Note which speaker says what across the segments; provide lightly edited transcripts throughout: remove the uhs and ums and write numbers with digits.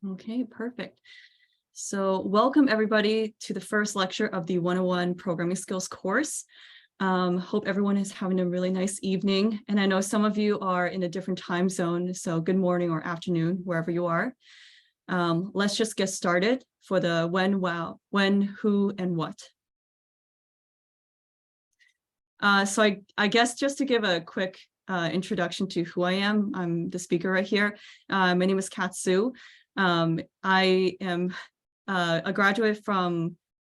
Speaker 1: Okay, perfect. So welcome everybody to the first lecture of the 101 Programming Skills course. Hope everyone is having a really nice evening. And I know some of you are in a different time zone, so good morning or afternoon, wherever you are. Let's just get started for the when, who, and what. So I guess just to give a quick introduction to who I am, I'm the speaker right here. My name is Kat Sue. I am a graduate from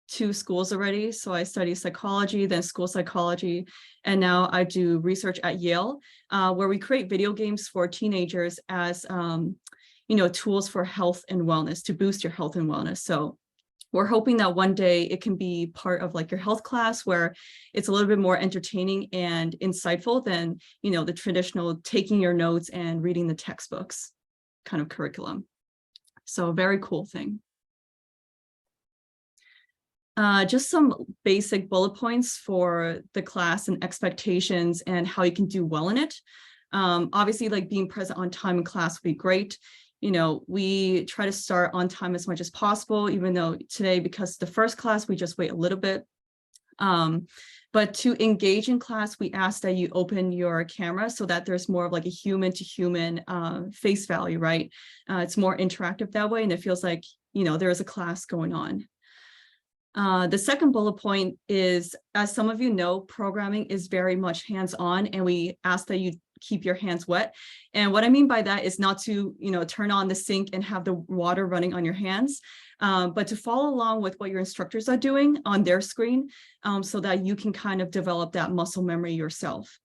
Speaker 1: 2 schools already. So I studied psychology, then school psychology, and now I do research at Yale, where we create video games for teenagers as tools for health and wellness, to boost your health and wellness. So we're hoping that one day it can be part of like your health class, where it's a little bit more entertaining and insightful than, the traditional taking your notes and reading the textbooks kind of curriculum. So a very cool thing. Just some basic bullet points for the class and expectations and how you can do well in it. Obviously, like being present on time in class would be great. We try to start on time as much as possible, even though today, because the first class, we just wait a little bit. But to engage in class, we ask that you open your camera so that there's more of like a human to human face value, right? It's more interactive that way, and it feels like, there is a class going on. The second bullet point is, as some of you know, programming is very much hands-on, and we ask that you keep your hands wet. And what I mean by that is not to, turn on the sink and have the water running on your hands, but to follow along with what your instructors are doing on their screen, so that you can kind of develop that muscle memory yourself.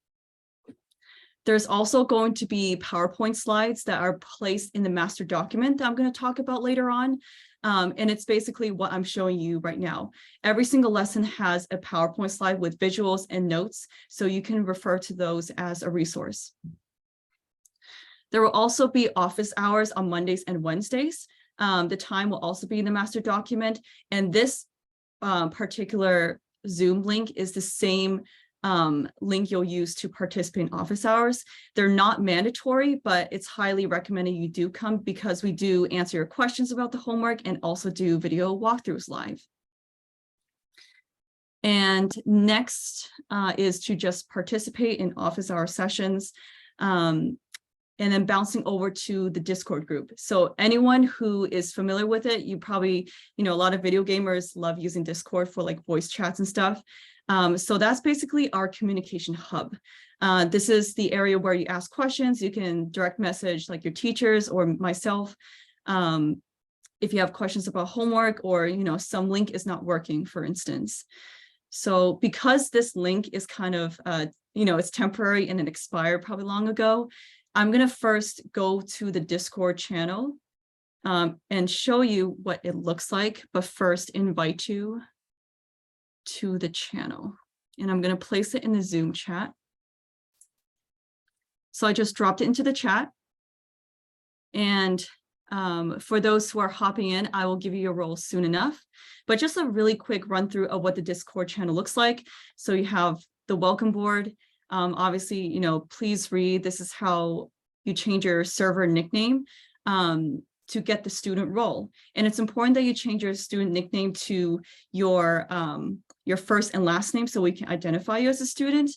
Speaker 1: There's also going to be PowerPoint slides that are placed in the master document that I'm going to talk about later on. And it's basically what I'm showing you right now. Every single lesson has a PowerPoint slide with visuals and notes, so you can refer to those as a resource. There will also be office hours on Mondays and Wednesdays. The time will also be in the master document, and this particular Zoom link is the same link you'll use to participate in office hours. They're not mandatory, but it's highly recommended you do come, because we do answer your questions about the homework and also do video walkthroughs live. And next is to just participate in office hour sessions, and then bouncing over to the Discord group. So anyone who is familiar with it, you probably, a lot of video gamers love using Discord for like voice chats and stuff. So that's basically our communication hub. This is the area where you ask questions. You can direct message like your teachers or myself. If you have questions about homework, or, some link is not working, for instance. So because this link is kind of, it's temporary and it expired probably long ago, I'm going to first go to the Discord channel and show you what it looks like, but first invite you to the channel. And I'm going to place it in the Zoom chat. So I just dropped it into the chat. And for those who are hopping in, I will give you a role soon enough. But just a really quick run through of what the Discord channel looks like. So you have the welcome board. Obviously, please read. This is how you change your server nickname to get the student role. And it's important that you change your student nickname to your first and last name, so we can identify you as a student.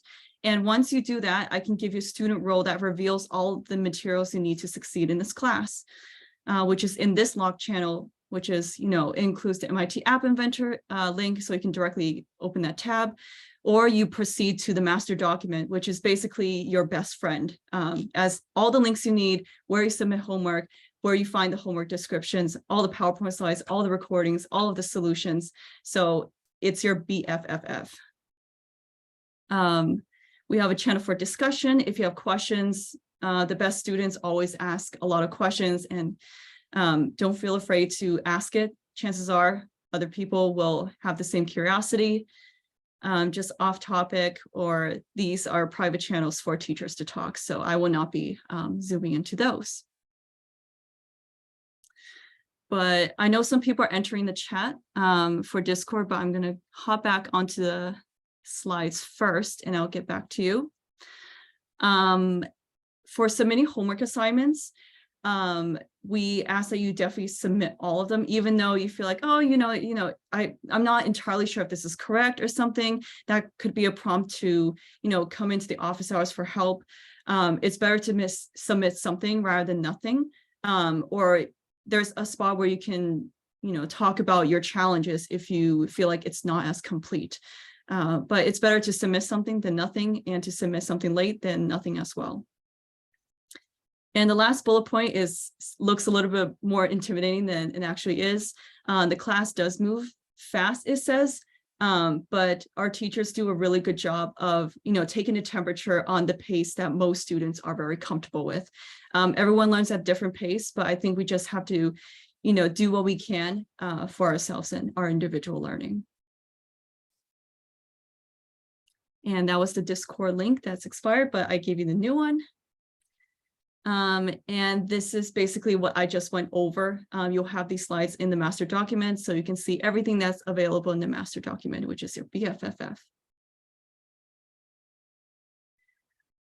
Speaker 1: And once you do that, I can give you a student role that reveals all the materials you need to succeed in this class, which is in this lock channel, which is, includes the MIT App Inventor link, so you can directly open that tab. Or you proceed to the master document, which is basically your best friend, as all the links you need, where you submit homework, where you find the homework descriptions, all the PowerPoint slides, all the recordings, all of the solutions. So it's your BFFF. We have a channel for discussion. If you have questions, the best students always ask a lot of questions, and don't feel afraid to ask it. Chances are other people will have the same curiosity. Just off topic, or these are private channels for teachers to talk, so I will not be zooming into those. But I know some people are entering the chat for Discord, but I'm going to hop back onto the slides first, and I'll get back to you. For submitting homework assignments, we ask that you definitely submit all of them, even though you feel like, oh, I'm not entirely sure if this is correct or something. That could be a prompt to, come into the office hours for help. It's better to submit something rather than nothing. Or there's a spot where you can, talk about your challenges if you feel like it's not as complete. But it's better to submit something than nothing, and to submit something late than nothing as well. And the last bullet point looks a little bit more intimidating than it actually is. The class does move fast, it says, but our teachers do a really good job of, taking the temperature on the pace that most students are very comfortable with. Everyone learns at different pace, but I think we just have to, do what we can for ourselves and our individual learning. And that was the Discord link that's expired, but I gave you the new one. And this is basically what I just went over. You'll have these slides in the master document, so you can see everything that's available in the master document, which is your BFFF.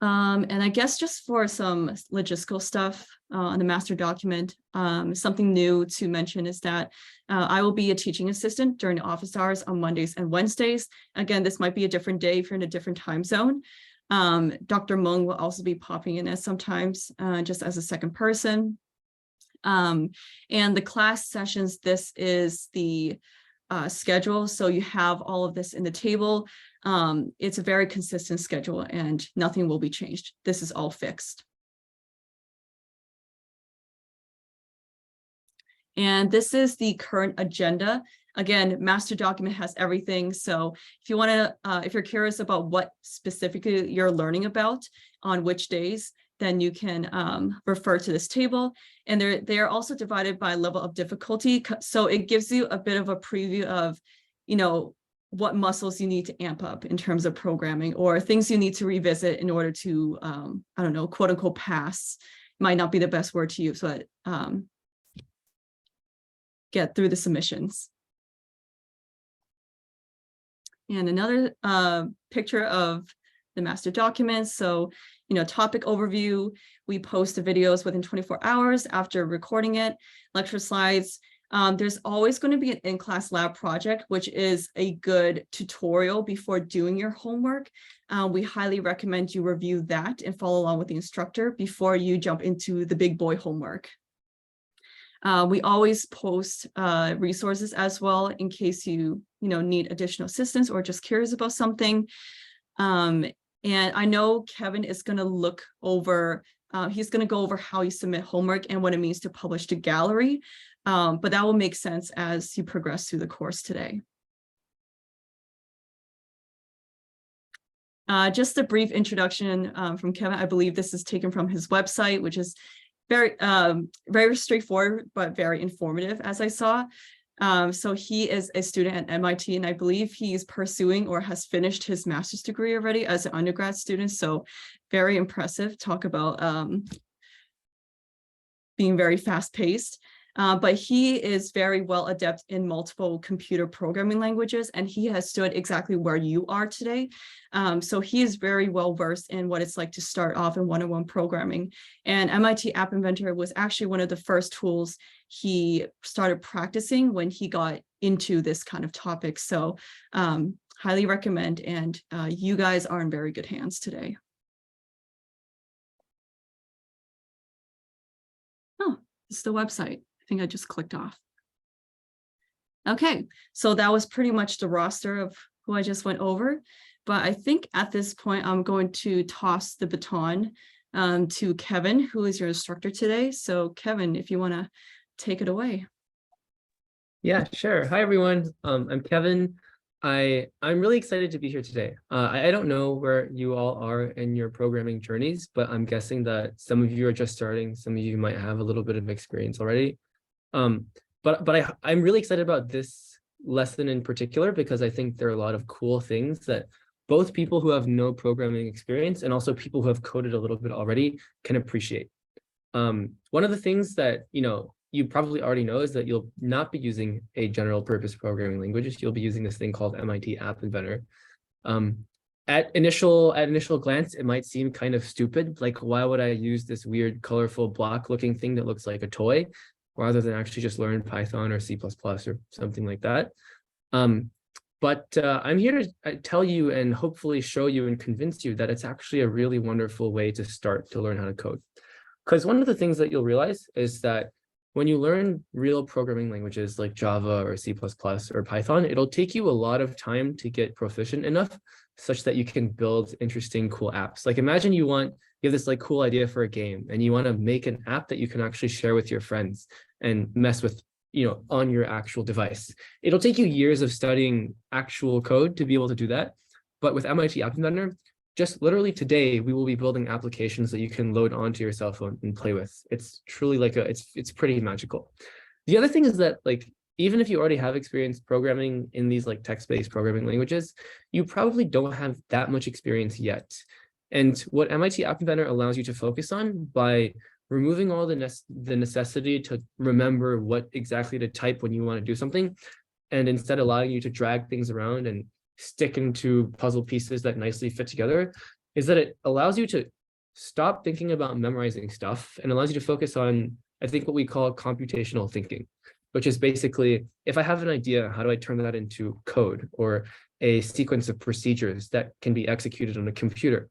Speaker 1: And I guess just for some logistical stuff on the master document, something new to mention is that I will be a teaching assistant during the office hours on Mondays and Wednesdays. Again, this might be a different day if you're in a different time zone. Dr. Mung will also be popping in as sometimes, just as a second person. And the class sessions, this is the schedule. So you have all of this in the table. It's a very consistent schedule and nothing will be changed. This is all fixed. And this is the current agenda. Again, master document has everything. So if you want to, if you're curious about what specifically you're learning about on which days, then you can refer to this table. And they are also divided by level of difficulty. So it gives you a bit of a preview of, what muscles you need to amp up in terms of programming, or things you need to revisit in order to, I don't know, quote unquote, pass. Might not be the best word to use, but get through the submissions. And another picture of the master document. So, topic overview, we post the videos within 24 hours after recording it, lecture slides. There's always going to be an in-class lab project, which is a good tutorial before doing your homework. We highly recommend you review that and follow along with the instructor before you jump into the big boy homework. We always post resources as well in case you need additional assistance or just curious about something. And I know Kevin is going to look over, he's going to go over how you submit homework and what it means to publish to gallery. But that will make sense as you progress through the course today. Just a brief introduction from Kevin. I believe this is taken from his website, which is very straightforward, but very informative, as I saw. So he is a student at MIT, and I believe he's pursuing or has finished his master's degree already as an undergrad student. So very impressive. Talk about being very fast-paced. But he is very well adept in multiple computer programming languages, and he has stood exactly where you are today. So he is very well versed in what it's like to start off in one-on-one programming. And MIT App Inventor was actually one of the first tools he started practicing when he got into this kind of topic. So highly recommend, and you guys are in very good hands today. Oh, this is the website. I think I just clicked off. Okay, so that was pretty much the roster of who I just went over. But I think at this point, I'm going to toss the baton to Kevin, who is your instructor today. So Kevin, if you want to take it away.
Speaker 2: Yeah, sure. Hi, everyone. I'm Kevin. I'm really excited to be here today. I don't know where you all are in your programming journeys, but I'm guessing that some of you are just starting. Some of you might have a little bit of experience already. But I'm really excited about this lesson in particular because I think there are a lot of cool things that both people who have no programming experience and also people who have coded a little bit already can appreciate. One of the things that you probably already know is that you'll not be using a general purpose programming language. You'll be using this thing called MIT App Inventor. at initial glance, it might seem kind of stupid. Like, why would I use this weird, colorful block looking thing that looks like a toy rather than actually just learn Python or C++ or something like that? But I'm here to tell you and hopefully show you and convince you that it's actually a really wonderful way to start to learn how to code. Because one of the things that you'll realize is that when you learn real programming languages like Java or C++ or Python, it'll take you a lot of time to get proficient enough such that you can build interesting, cool apps. Like imagine you have this like cool idea for a game and you want to make an app that you can actually share with your friends and mess with, on your actual device. It'll take you years of studying actual code to be able to do that. But with MIT App Inventor, just literally today, we will be building applications that you can load onto your cell phone and play with. It's truly like it's pretty magical. The other thing is that like, even if you already have experience programming in these like text-based programming languages, you probably don't have that much experience yet. And what MIT App Inventor allows you to focus on by removing all the necessity to remember what exactly to type when you want to do something, and instead allowing you to drag things around and stick into puzzle pieces that nicely fit together, is that it allows you to stop thinking about memorizing stuff and allows you to focus on, I think, what we call computational thinking, which is basically, if I have an idea, how do I turn that into code or a sequence of procedures that can be executed on a computer?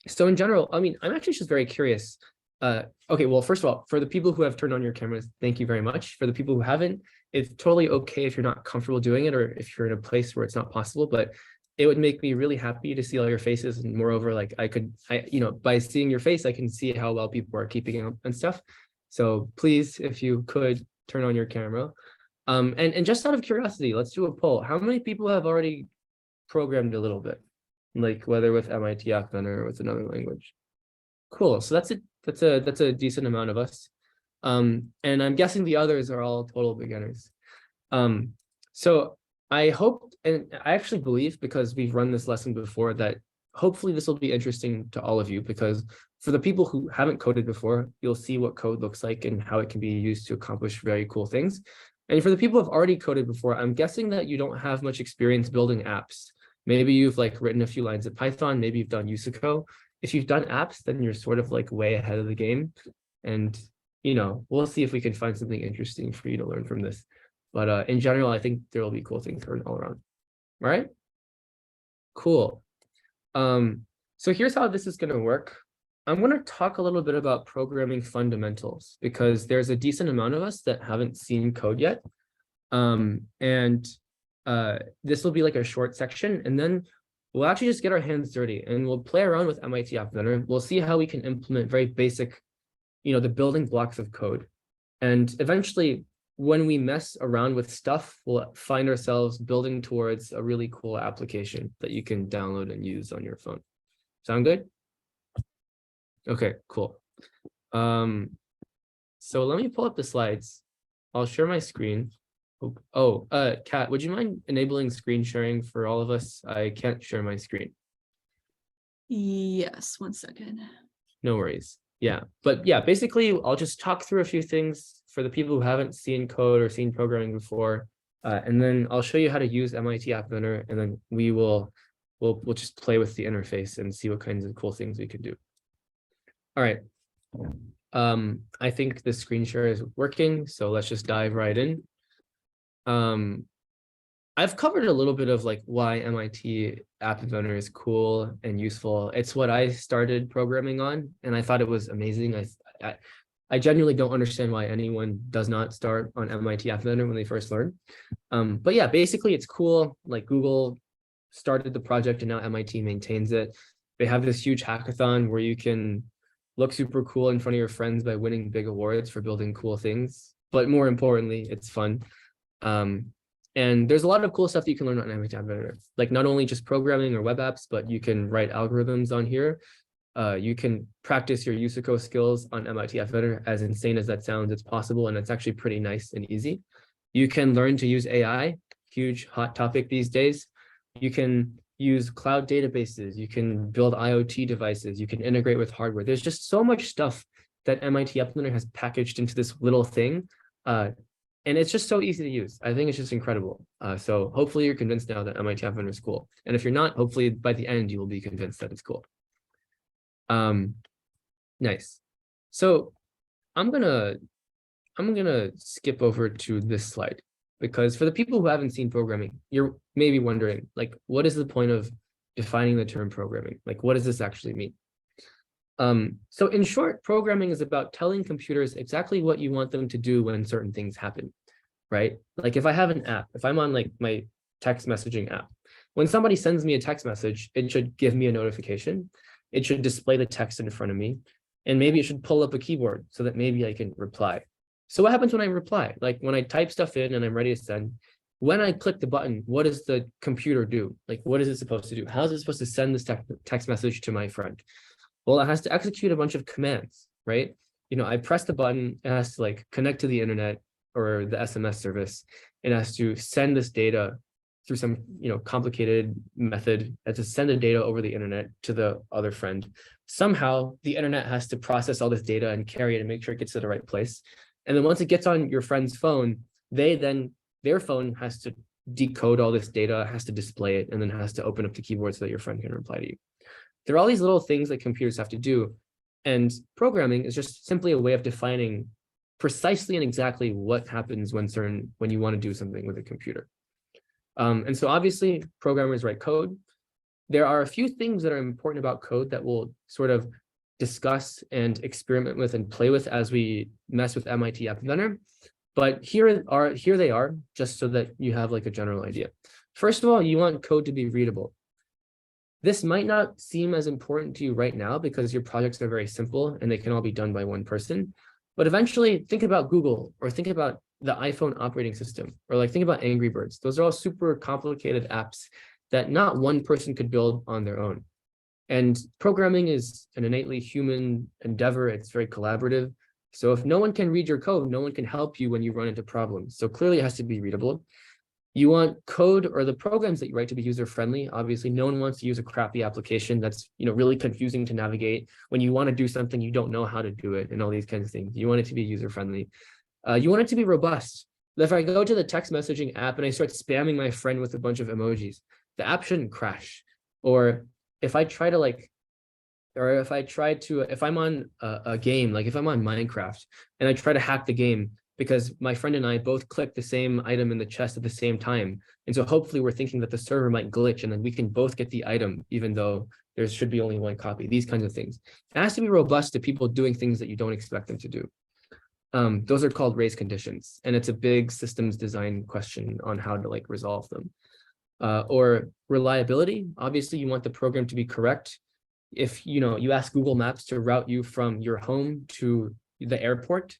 Speaker 2: So in general, I mean, I'm actually just very curious. Okay, well, first of all, for the people who have turned on your cameras, thank you very much. For the people who haven't, it's totally okay if you're not comfortable doing it or if you're in a place where it's not possible, but it would make me really happy to see all your faces. And moreover, like by seeing your face, I can see how well people are keeping up and stuff. So please, if you could turn on your camera. And just out of curiosity, let's do a poll. How many people have already programmed a little bit? Like whether with MIT App Inventor or with another language? Cool. So that's a decent amount of us. And I'm guessing the others are all total beginners. So I hope, and I actually believe, because we've run this lesson before, that hopefully this will be interesting to all of you, because for the people who haven't coded before, you'll see what code looks like and how it can be used to accomplish very cool things. And for the people who have already coded before, I'm guessing that you don't have much experience building apps. Maybe you've like written a few lines of Python, maybe you've done Usico. If you've done apps, then you're sort of like way ahead of the game. And, we'll see if we can find something interesting for you to learn from this. But in general, I think there will be cool things to learn all around. All right? Cool. So here's how this is going to work. I'm going to talk a little bit about programming fundamentals because there's a decent amount of us that haven't seen code yet. This will be like a short section, and then we'll actually just get our hands dirty and we'll play around with MIT App Inventor. We'll see how we can implement very basic, the building blocks of code. And eventually, when we mess around with stuff, we'll find ourselves building towards a really cool application that you can download and use on your phone. Sound good? Okay, cool. So let me pull up the slides. I'll share my screen. Kat, would you mind enabling screen sharing for all of us? I can't share my screen.
Speaker 1: Yes, 1 second.
Speaker 2: No worries. Yeah, but yeah, basically, I'll just talk through a few things for the people who haven't seen code or seen programming before, and then I'll show you how to use MIT App Inventor, and then we'll just play with the interface and see what kinds of cool things we can do. All right. I think the screen share is working, so let's just dive right in. I've covered a little bit of like why MIT App Inventor is cool and useful. It's what I started programming on, and I thought it was amazing. I genuinely don't understand why anyone does not start on MIT App Inventor when they first learn. But yeah, basically it's cool. Like Google started the project and now MIT maintains it. They have this huge hackathon where you can look super cool in front of your friends by winning big awards for building cool things. But more importantly, it's fun. And there's a lot of cool stuff that you can learn on MIT App Inventor. Like not only just programming or web apps, but you can write algorithms on here. You can practice your Usico skills on MIT App Inventor. As insane as that sounds, it's possible, and it's actually pretty nice and easy. You can learn to use AI, huge hot topic these days. You can use cloud databases. You can build IoT devices. You can integrate with hardware. There's just so much stuff that MIT App Inventor has packaged into this little thing And it's just so easy to use. I think it's just incredible. So hopefully you're convinced now that MIT Pathfinder is cool. And if you're not, hopefully by the end, you will be convinced that it's cool. Nice. So I'm gonna skip over to this slide, because for the people who haven't seen programming, you're maybe wondering, like, what is the point of defining the term programming? Like, what does this actually mean? So in short, programming is about telling computers exactly what you want them to do when certain things happen, right? Like if I have an app, if I'm on like my text messaging app, when somebody sends me a text message, it should give me a notification. It should display the text in front of me. And maybe it should pull up a keyboard so that maybe I can reply. So what happens when I reply? Like when I type stuff in and I'm ready to send, when I click the button, what does the computer do? Like, what is it supposed to do? How is it supposed to send this text message to my friend? Well, it has to execute a bunch of commands, right? You know, I press the button, it has to like connect to the internet or the SMS service. It has to send this data through some, you know, complicated method. It has to send the data over the internet to the other friend. Somehow the internet has to process all this data and carry it and make sure it gets to the right place. And then once it gets on your friend's phone, their phone has to decode all this data, has to display it, and then has to open up the keyboard so that your friend can reply to you. There are all these little things that computers have to do. And programming is just simply a way of defining precisely and exactly what happens when you want to do something with a computer. And so obviously programmers write code. There are a few things that are important about code that we'll sort of discuss and experiment with and play with as we mess with MIT App Inventor. But here they are, just so that you have like a general idea. First of all, you want code to be readable. This might not seem as important to you right now because your projects are very simple and they can all be done by one person. But eventually think about Google, or think about the iPhone operating system, or like think about Angry Birds. Those are all super complicated apps that not one person could build on their own. And programming is an innately human endeavor. It's very collaborative. So if no one can read your code, no one can help you when you run into problems. So clearly it has to be readable. You want code or the programs that you write to be user-friendly. Obviously, no one wants to use a crappy application that's, you know, really confusing to navigate. When you want to do something, you don't know how to do it and all these kinds of things. You want it to be user-friendly. You want it to be robust. If I go to the text messaging app and I start spamming my friend with a bunch of emojis, the app shouldn't crash. Or if I try to like, or if I'm on a game, like if I'm on Minecraft and I try to hack the game, because my friend and I both click the same item in the chest at the same time. And so hopefully we're thinking that the server might glitch and then we can both get the item, even though there should be only one copy, these kinds of things. It has to be robust to people doing things that you don't expect them to do. Those are called race conditions. And it's a big systems design question on how to like resolve them. Or reliability. Obviously you want the program to be correct. If you ask Google Maps to route you from your home to the airport,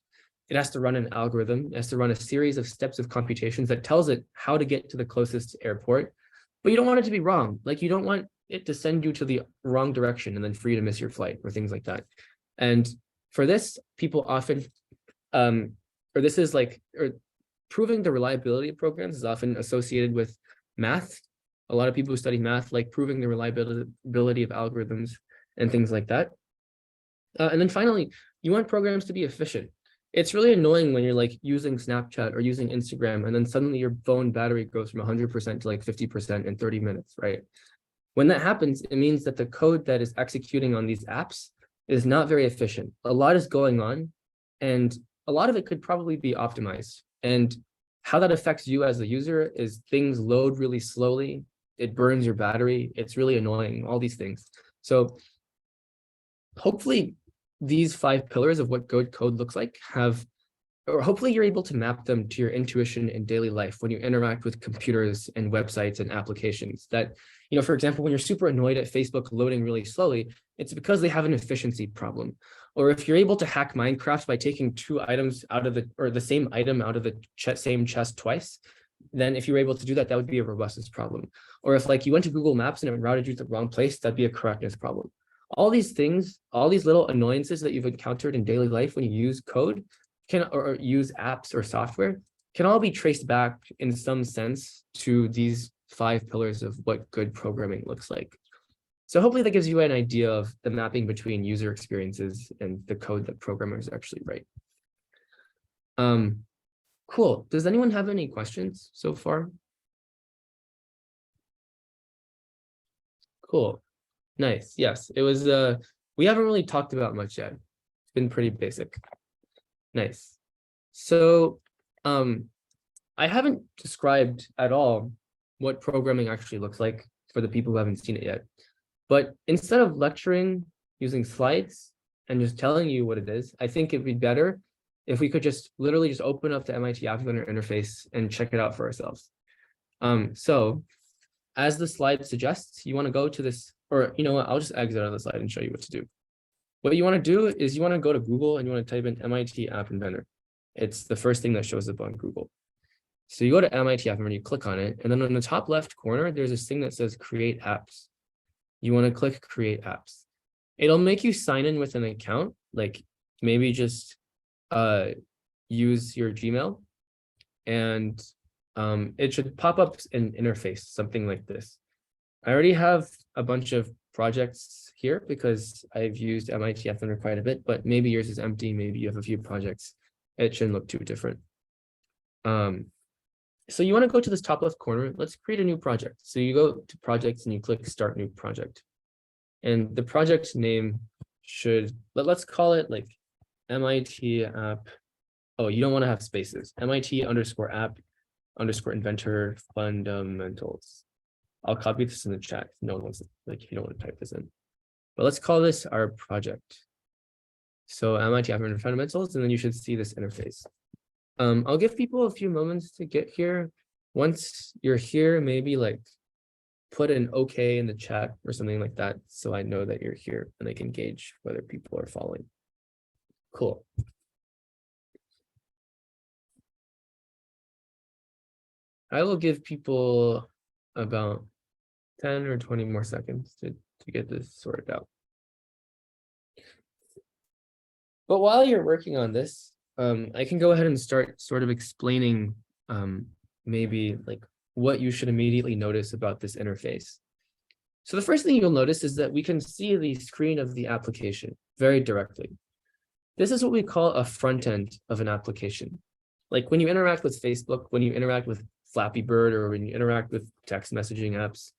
Speaker 2: it has to run an algorithm. It has to run a series of steps of computations that tells it how to get to the closest airport. But you don't want it to be wrong. Like you don't want it to send you to the wrong direction and then for you to miss your flight or things like that. And for this, people often, proving the reliability of programs is often associated with math. A lot of people who study math like proving the reliability of algorithms and things like that. And then finally, you want programs to be efficient. It's really annoying when you're like using Snapchat or using Instagram and then suddenly your phone battery goes from 100% to like 50% in 30 minutes, right? When that happens, it means that the code that is executing on these apps is not very efficient. A lot is going on and a lot of it could probably be optimized. And how that affects you as a user is things load really slowly. It burns your battery. It's really annoying, all these things. So hopefully these 5 pillars of what good code looks like hopefully you're able to map them to your intuition in daily life when you interact with computers and websites and applications. That, for example, when you're super annoyed at Facebook loading really slowly, it's because they have an efficiency problem. Or if you're able to hack Minecraft by taking 2 items the same item out of the same chest twice, then if you were able to do that, that would be a robustness problem. Or if like you went to Google Maps and it routed you to the wrong place, that'd be a correctness problem. All these things, all these little annoyances that you've encountered in daily life when you use code or use apps or software can all be traced back in some sense to these 5 pillars of what good programming looks like. So hopefully that gives you an idea of the mapping between user experiences and the code that programmers actually write. Cool. Does anyone have any questions so far? Cool. Nice. Yes, it was, we haven't really talked about much yet. It's been pretty basic. Nice. So, I haven't described at all what programming actually looks like for the people who haven't seen it yet. But instead of lecturing using slides and just telling you what it is, I think it'd be better if we could just literally just open up the MIT App Builder interface and check it out for ourselves. So as the slide suggests, you want to go to this, or you know what, I'll just exit out of the slide and show you what to do. What you want to do is you want to go to Google and you want to type in MIT App Inventor. It's the first thing that shows up on Google. So you go to MIT App Inventor, you click on it, and then on the top left corner, there's this thing that says Create Apps. You want to click Create Apps. It'll make you sign in with an account, like maybe just use your Gmail, and it should pop up an interface, something like this. I already have a bunch of projects here because I've used MIT App Inventor quite a bit, but maybe yours is empty, maybe you have a few projects. It shouldn't look too different. So you want to go to this top left corner. Let's create a new project. So you go to projects and you click Start New Project. And the project name should, let's call it like MIT App. Oh, you don't want to have spaces. MIT _ app _ inventor fundamentals. I'll copy this in the chat. No one wants to, like, if you don't want to type this in. But let's call this our project. So MIT App Inventor fundamentals, and then you should see this interface. I'll give people a few moments to get here. Once you're here, maybe like put an OK in the chat or something like that, so I know that you're here and I can gauge whether people are following. Cool. I will give people about 10 or 20 more seconds to get this sorted out. But while you're working on this, I can go ahead and start sort of explaining maybe like what you should immediately notice about this interface. So the first thing you'll notice is that we can see the screen of the application very directly. This is what we call a front end of an application. Like when you interact with Facebook, when you interact with Flappy Bird, or when you interact with text messaging apps,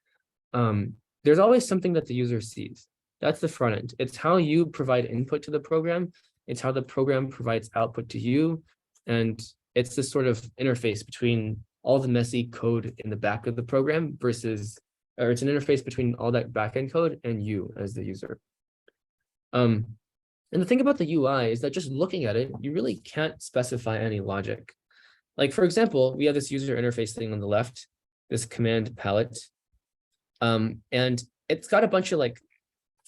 Speaker 2: there's always something that the user sees. That's the front end. It's how you provide input to the program. It's how the program provides output to you. And it's this sort of interface between all the messy code in the back of the program versus, or it's an interface between all that backend code and you as the user. And the thing about the UI is that just looking at it, you really can't specify any logic. Like, for example, we have this user interface thing on the left, this command palette, and it's got a bunch of like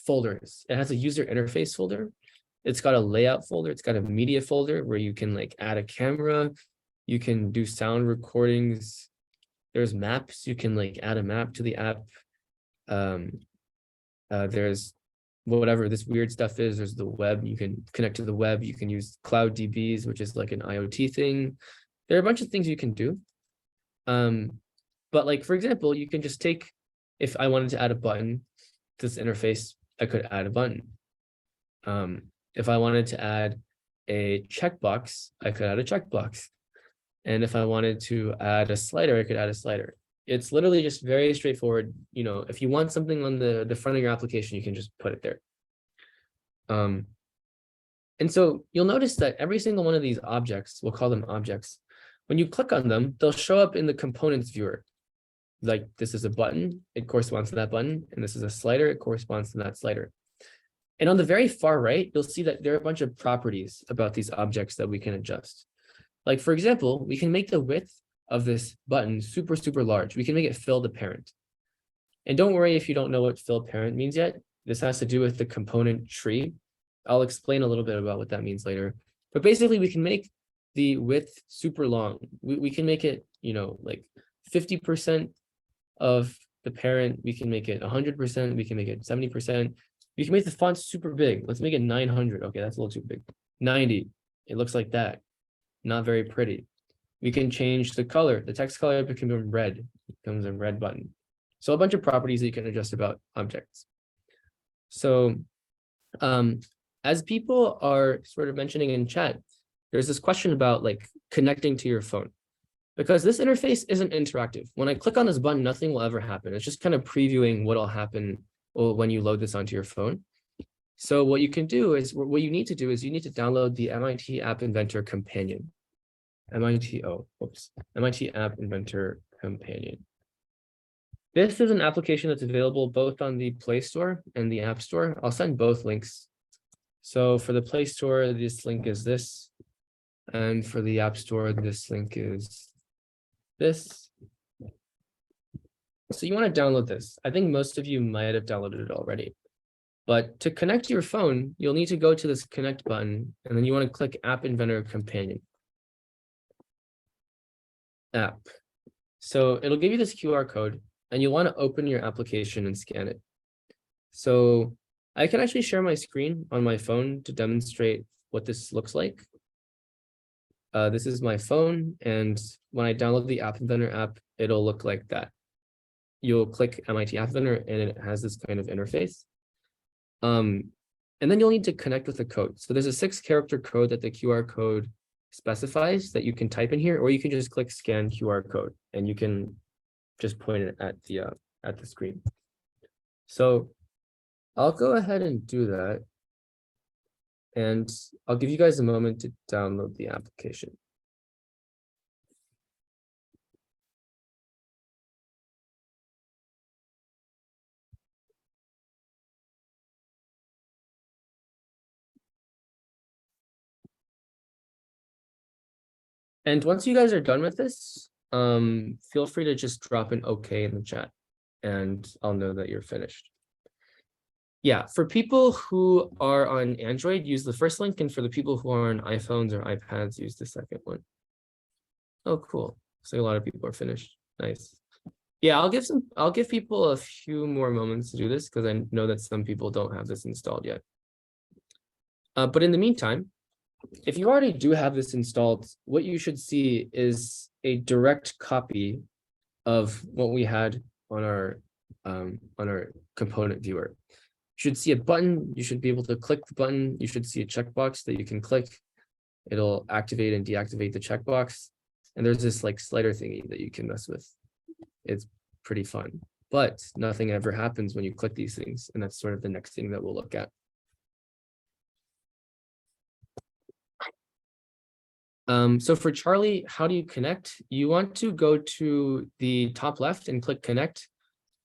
Speaker 2: folders. It has a user interface folder. It's got a layout folder. It's got a media folder where you can like add a camera. You can do sound recordings. There's maps. You can like add a map to the app. There's whatever this weird stuff is. There's the web. You can connect to the web. You can use Cloud DBs, which is like an IoT thing. There are a bunch of things you can do. But like, for example, you can just take, if I wanted to add a button to this interface, I could add a button. If I wanted to add a checkbox, I could add a checkbox. And if I wanted to add a slider, I could add a slider. It's literally just very straightforward. You know, if you want something on the front of your application, you can just put it there. And so you'll notice that every single one of these objects, we'll call them objects, when you click on them, they'll show up in the components viewer. Like this is a button, it corresponds to that button, and this is a slider, it corresponds to that slider. And on the very far right, you'll see that there are a bunch of properties about these objects that we can adjust. Like, for example, we can make the width of this button super, super large. We can make it fill the parent. And don't worry if you don't know what fill parent means yet. This has to do with the component tree. I'll explain a little bit about what that means later. But basically, we can make the width super long. We can make it, you know, like 50% of the parent. We can make it 100%. We can make it 70%. We can make the font super big. Let's make it 900. Okay, that's a little too big. 90. It looks like that. Not very pretty. We can change the color. The text color becomes red. It becomes a red button. So a bunch of properties that you can adjust about objects. So as people are sort of mentioning in chat, there's this question about like connecting to your phone, because this interface isn't interactive. When I click on this button, nothing will ever happen. It's just kind of previewing what'll happen when you load this onto your phone. So what you can do is, what you need to do is you need to download the MIT App Inventor Companion. MIT App Inventor Companion. This is an application that's available both on the Play Store and the App Store. I'll send both links. So for the Play Store, this link is this. And for the App Store, this link is this. So you want to download this. I think most of you might have downloaded it already. But to connect to your phone, you'll need to go to this connect button, and then you want to click App Inventor Companion. App. So it'll give you this QR code, and you want to open your application and scan it. So I can actually share my screen on my phone to demonstrate what this looks like. This is my phone, and when I download the App Inventor app, it'll look like that. You'll click MIT App Inventor, and it has this kind of interface. And then you'll need to connect with a code. So there's a 6-character code that the QR code specifies that you can type in here, or you can just click scan QR code, and you can just point it at the screen. So I'll go ahead and do that. And I'll give you guys a moment to download the application. And once you guys are done with this, feel free to just drop an OK in the chat, and I'll know that you're finished. Yeah, for people who are on Android, use the first link, and for the people who are on iPhones or iPads, use the second one. Oh, cool. So a lot of people are finished. Nice. Yeah, I'll give people a few more moments to do this, because I know that some people don't have this installed yet. But in the meantime, if you already do have this installed, what you should see is a direct copy of what we had on our component viewer. You should see a button. You should be able to click the button. You should see a checkbox that you can click. It'll activate and deactivate the checkbox. And there's this like slider thingy that you can mess with. It's pretty fun, but nothing ever happens when you click these things. And that's sort of the next thing that we'll look at. So for Charlie, how do you connect? You want to go to the top left and click connect,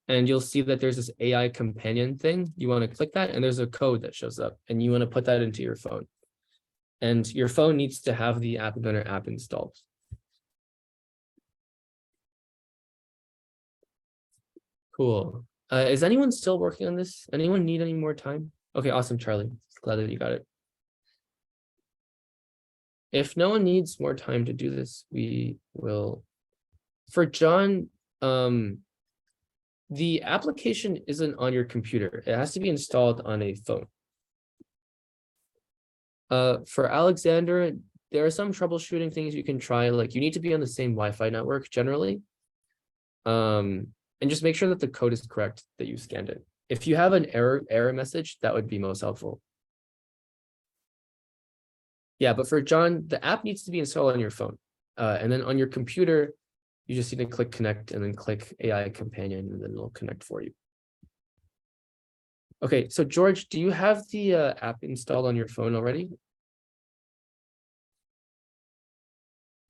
Speaker 2: and you'll see that there's this AI companion thing. You want to click that, and there's a code that shows up, and you want to put that into your phone. And your phone needs to have the App Inventor app installed. Cool. Is anyone still working on this? Anyone need any more time? Okay, awesome, Charlie. Glad that you got it. If no one needs more time to do this, we will. For John, the application isn't on your computer. It has to be installed on a phone. For Alexander, there are some troubleshooting things you can try. Like you need to be on the same Wi-Fi network generally. And just make sure that the code is correct, that you scanned it. If you have an error message, that would be most helpful. Yeah, but for John, the app needs to be installed on your phone. And then on your computer, you just need to click connect and then click AI companion, and then it'll connect for you. Okay, so George, do you have the app installed on your phone already?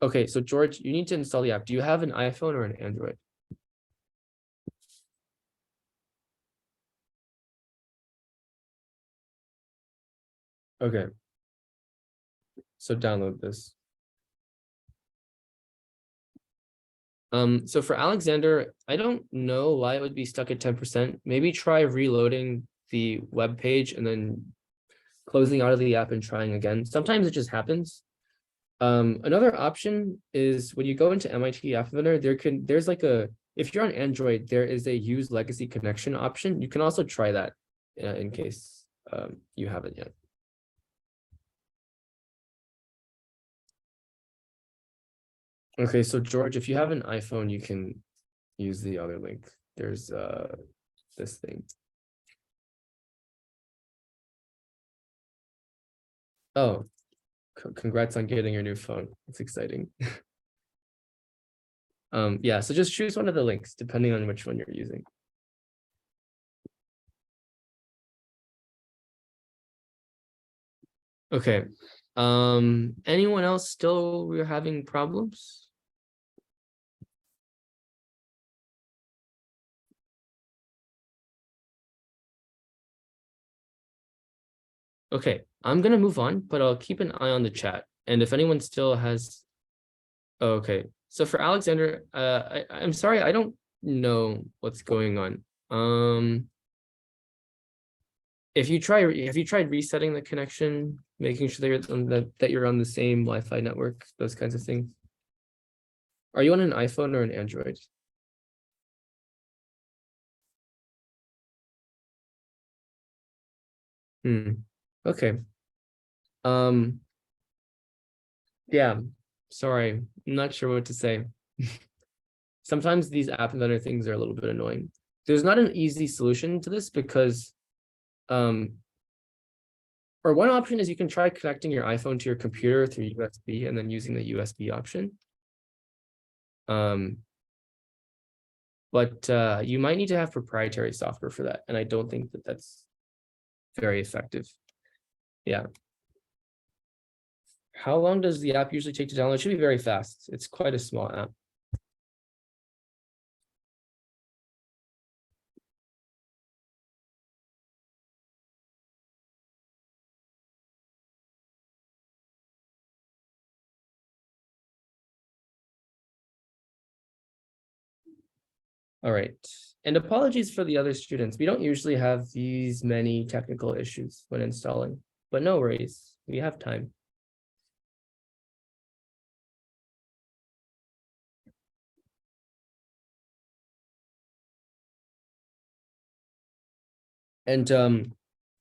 Speaker 2: Okay, so George, you need to install the app. Do you have an iPhone or an Android? Okay. So download this. So for Alexander, I don't know why it would be stuck at 10%. Maybe try reloading the web page and then closing out of the app and trying again. Sometimes it just happens. Another option is when you go into MIT App Inventor, there's like if you're on Android, there is a use legacy connection option. You can also try that in case you haven't yet. Okay, so George, if you have an iPhone, you can use the other link. There's this thing. Oh, Congrats on getting your new phone. It's exciting. Yeah, so just choose one of the links depending on which one you're using. Okay. Anyone else still we're having problems? Okay, I'm gonna move on, but I'll keep an eye on the chat. And if anyone still has, oh, okay. So for Alexander, I'm sorry, I don't know what's going on. Have you tried resetting the connection, making sure that you're on the same Wi-Fi network, those kinds of things? Are you on an iPhone or an Android? Okay. Yeah, sorry, I'm not sure what to say. Sometimes these app inventor things are a little bit annoying. There's not an easy solution to this because or one option is you can try connecting your iPhone to your computer through USB and then using the USB option. But you might need to have proprietary software for that, and I don't think that that's very effective. Yeah. How long does the app usually take to download? It should be very fast. It's quite a small app. All right. And apologies for the other students. We don't usually have these many technical issues when installing, but no worries. We have time. And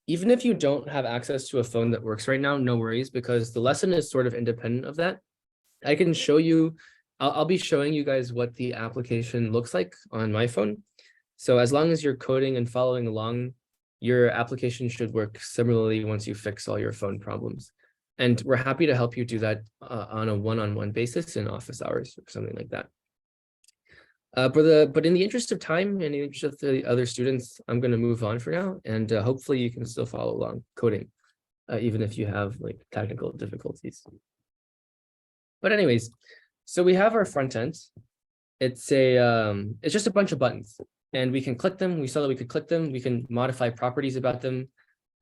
Speaker 2: even if you don't have access to a phone that works right now, no worries, because the lesson is sort of independent of that. I can show you, I'll be showing you guys what the application looks like on my phone. So as long as you're coding and following along, your application should work similarly once you fix all your phone problems. And we're happy to help you do that on a one-on-one basis in office hours or something like that. But in the interest of time and in the interest of the other students, I'm going to move on for now, and hopefully you can still follow along coding, even if you have like technical difficulties. But anyways, so we have our front end. It's just a bunch of buttons, and we can click them. We saw that we could click them. We can modify properties about them.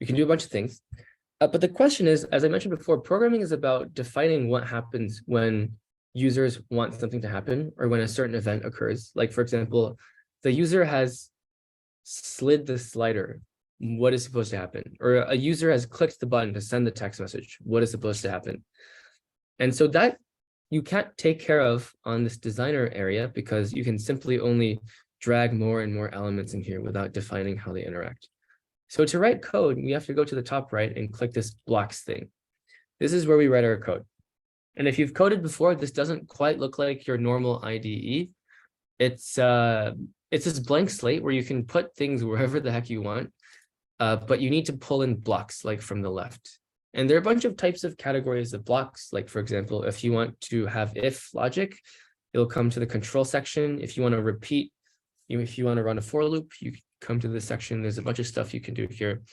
Speaker 2: We can do a bunch of things. But the question is, as I mentioned before, programming is about defining what happens when users want something to happen or when a certain event occurs. Like, for example, the user has slid the slider. What is supposed to happen? Or a user has clicked the button to send the text message. What is supposed to happen? And so that you can't take care of on this designer area because you can simply only drag more and more elements in here without defining how they interact. So to write code, we have to go to the top right and click this blocks thing. This is where we write our code. And if you've coded before, this doesn't quite look like your normal IDE. It's this blank slate where you can put things wherever the heck you want, but you need to pull in blocks like from the left. And there are a bunch of types of categories of blocks. Like, for example, if you want to have if logic, you'll come to the control section. If you want to repeat, if you want to run a for loop, you come to this section. There's a bunch of stuff you can do here.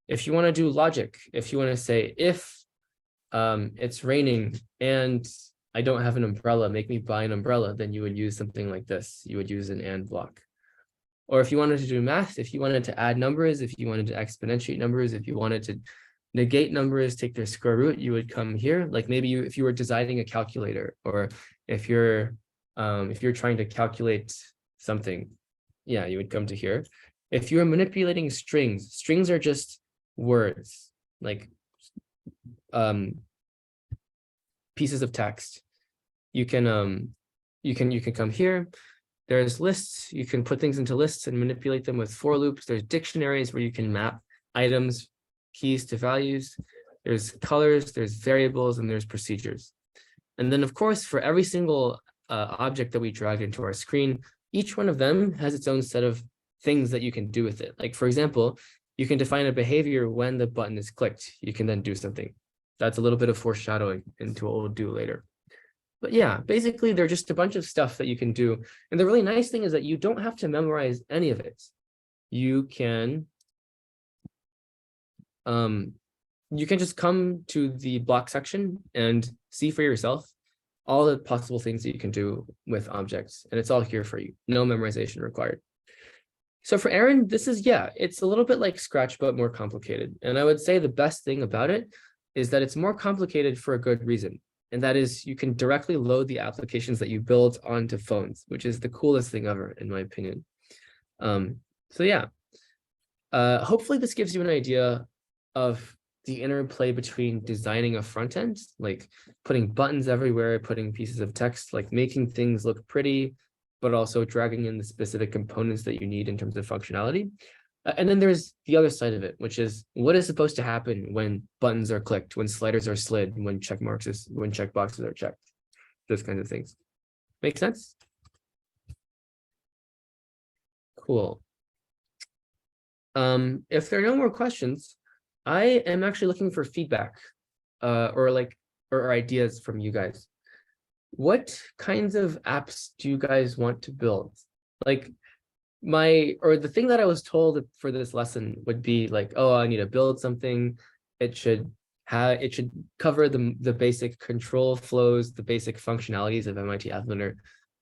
Speaker 2: If you want to do logic, if you want to say, if it's raining and I don't have an umbrella, make me buy an umbrella, then you would use something like this. You would use an and block. Or if you wanted to do math, if you wanted to add numbers, if you wanted to exponentiate numbers, if you wanted to negate numbers, take their square root, you would come here. Like maybe if you were designing a calculator, or if you're trying to calculate something, yeah, you would come to here. If you're manipulating strings are just words, like pieces of text. You can come here. There's lists. You can put things into lists and manipulate them with for loops. There's dictionaries where you can map items, keys to values. There's colors, there's variables, and there's procedures. And then, of course, for every single object that we drag into our screen, each one of them has its own set of things that you can do with it. Like, for example, you can define a behavior when the button is clicked. You can then do something. That's a little bit of foreshadowing into what we'll do later. But yeah, basically they're just a bunch of stuff that you can do. And the really nice thing is that you don't have to memorize any of it. You can just come to the block section and see for yourself all the possible things that you can do with objects. And it's all here for you. No memorization required. So for Aaron, this is, yeah, it's a little bit like Scratch, but more complicated. And I would say the best thing about it is that it's more complicated for a good reason. And that is you can directly load the applications that you build onto phones, which is the coolest thing ever, in my opinion. So yeah, hopefully this gives you an idea of the interplay between designing a front end, like putting buttons everywhere, putting pieces of text, like making things look pretty, but also dragging in the specific components that you need in terms of functionality. And then there's the other side of it, which is what is supposed to happen when buttons are clicked, when sliders are slid, when checkboxes are checked, those kinds of things. Make sense? Cool. If there are no more questions, I am actually looking for feedback or ideas from you guys. What kinds of apps do you guys want to build? Like the thing that I was told for this lesson would be like, oh, I need to build something. It should cover the basic control flows, the basic functionalities of MIT Adlunar.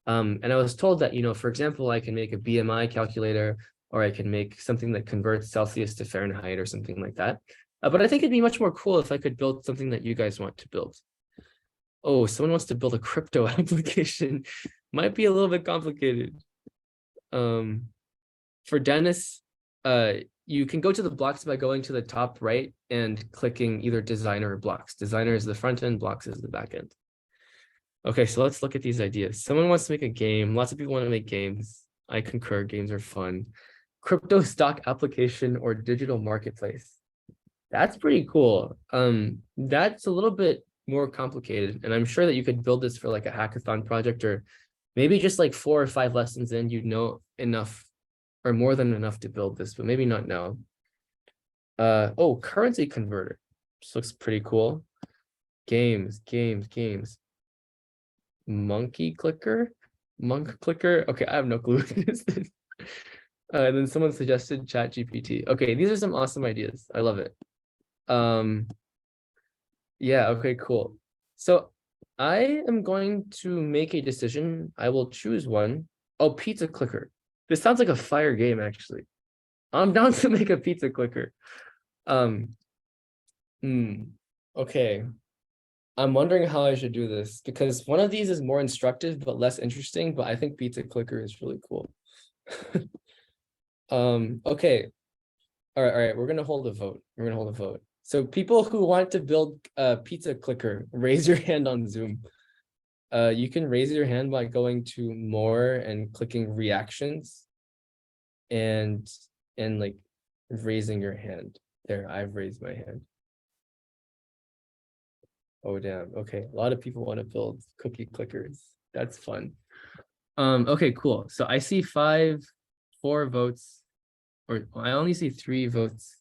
Speaker 2: And I was told that, for example, I can make a BMI calculator, or I can make something that converts Celsius to Fahrenheit or something like that. But I think it'd be much more cool if I could build something that you guys want to build. Oh, someone wants to build a crypto application. Might be a little bit complicated. For Dennis, you can go to the blocks by going to the top right and clicking either designer or blocks. Designer is the front end, blocks is the back end. Okay, so let's look at these ideas. Someone wants to make a game. Lots of people want to make games. I concur, games are fun. Crypto stock application or digital marketplace. That's pretty cool. That's a little bit more complicated, and I'm sure that you could build this for like a hackathon project, or maybe just like 4 or 5 lessons in, you'd know enough or more than enough to build this, but maybe not now. Oh, currency converter. This looks pretty cool. Games. Monkey clicker. Okay, I have no clue what this is. And then someone suggested Chat GPT. Okay, these are some awesome ideas. I love it. Yeah, okay, cool. So I am going to make a decision. I will choose one. Oh, pizza clicker. This sounds like a fire game, actually. I'm down to make a pizza clicker. Okay. I'm wondering how I should do this, because one of these is more instructive but less interesting, but I think pizza clicker is really cool. Okay. All right, we're gonna hold a vote. So people who want to build a pizza clicker, raise your hand on Zoom. You can raise your hand by going to more and clicking reactions and like raising your hand. There, I've raised my hand. Oh, damn. Okay, a lot of people want to build cookie clickers. That's fun. Okay, cool. So I see 4 votes, or I only see 3 votes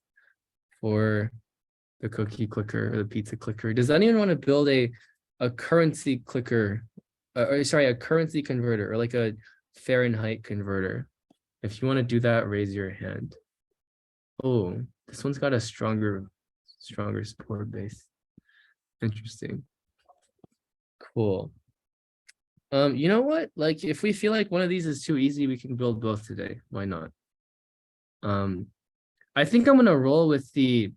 Speaker 2: for the cookie clicker or the pizza clicker. Does anyone want to build a currency clicker, a currency converter, or like a Fahrenheit converter? If you want to do that, raise your hand. Oh, this one's got a stronger support base. Interesting. Cool. You know what? Like, if we feel like one of these is too easy, we can build both today. Why not? I think I'm gonna roll with the.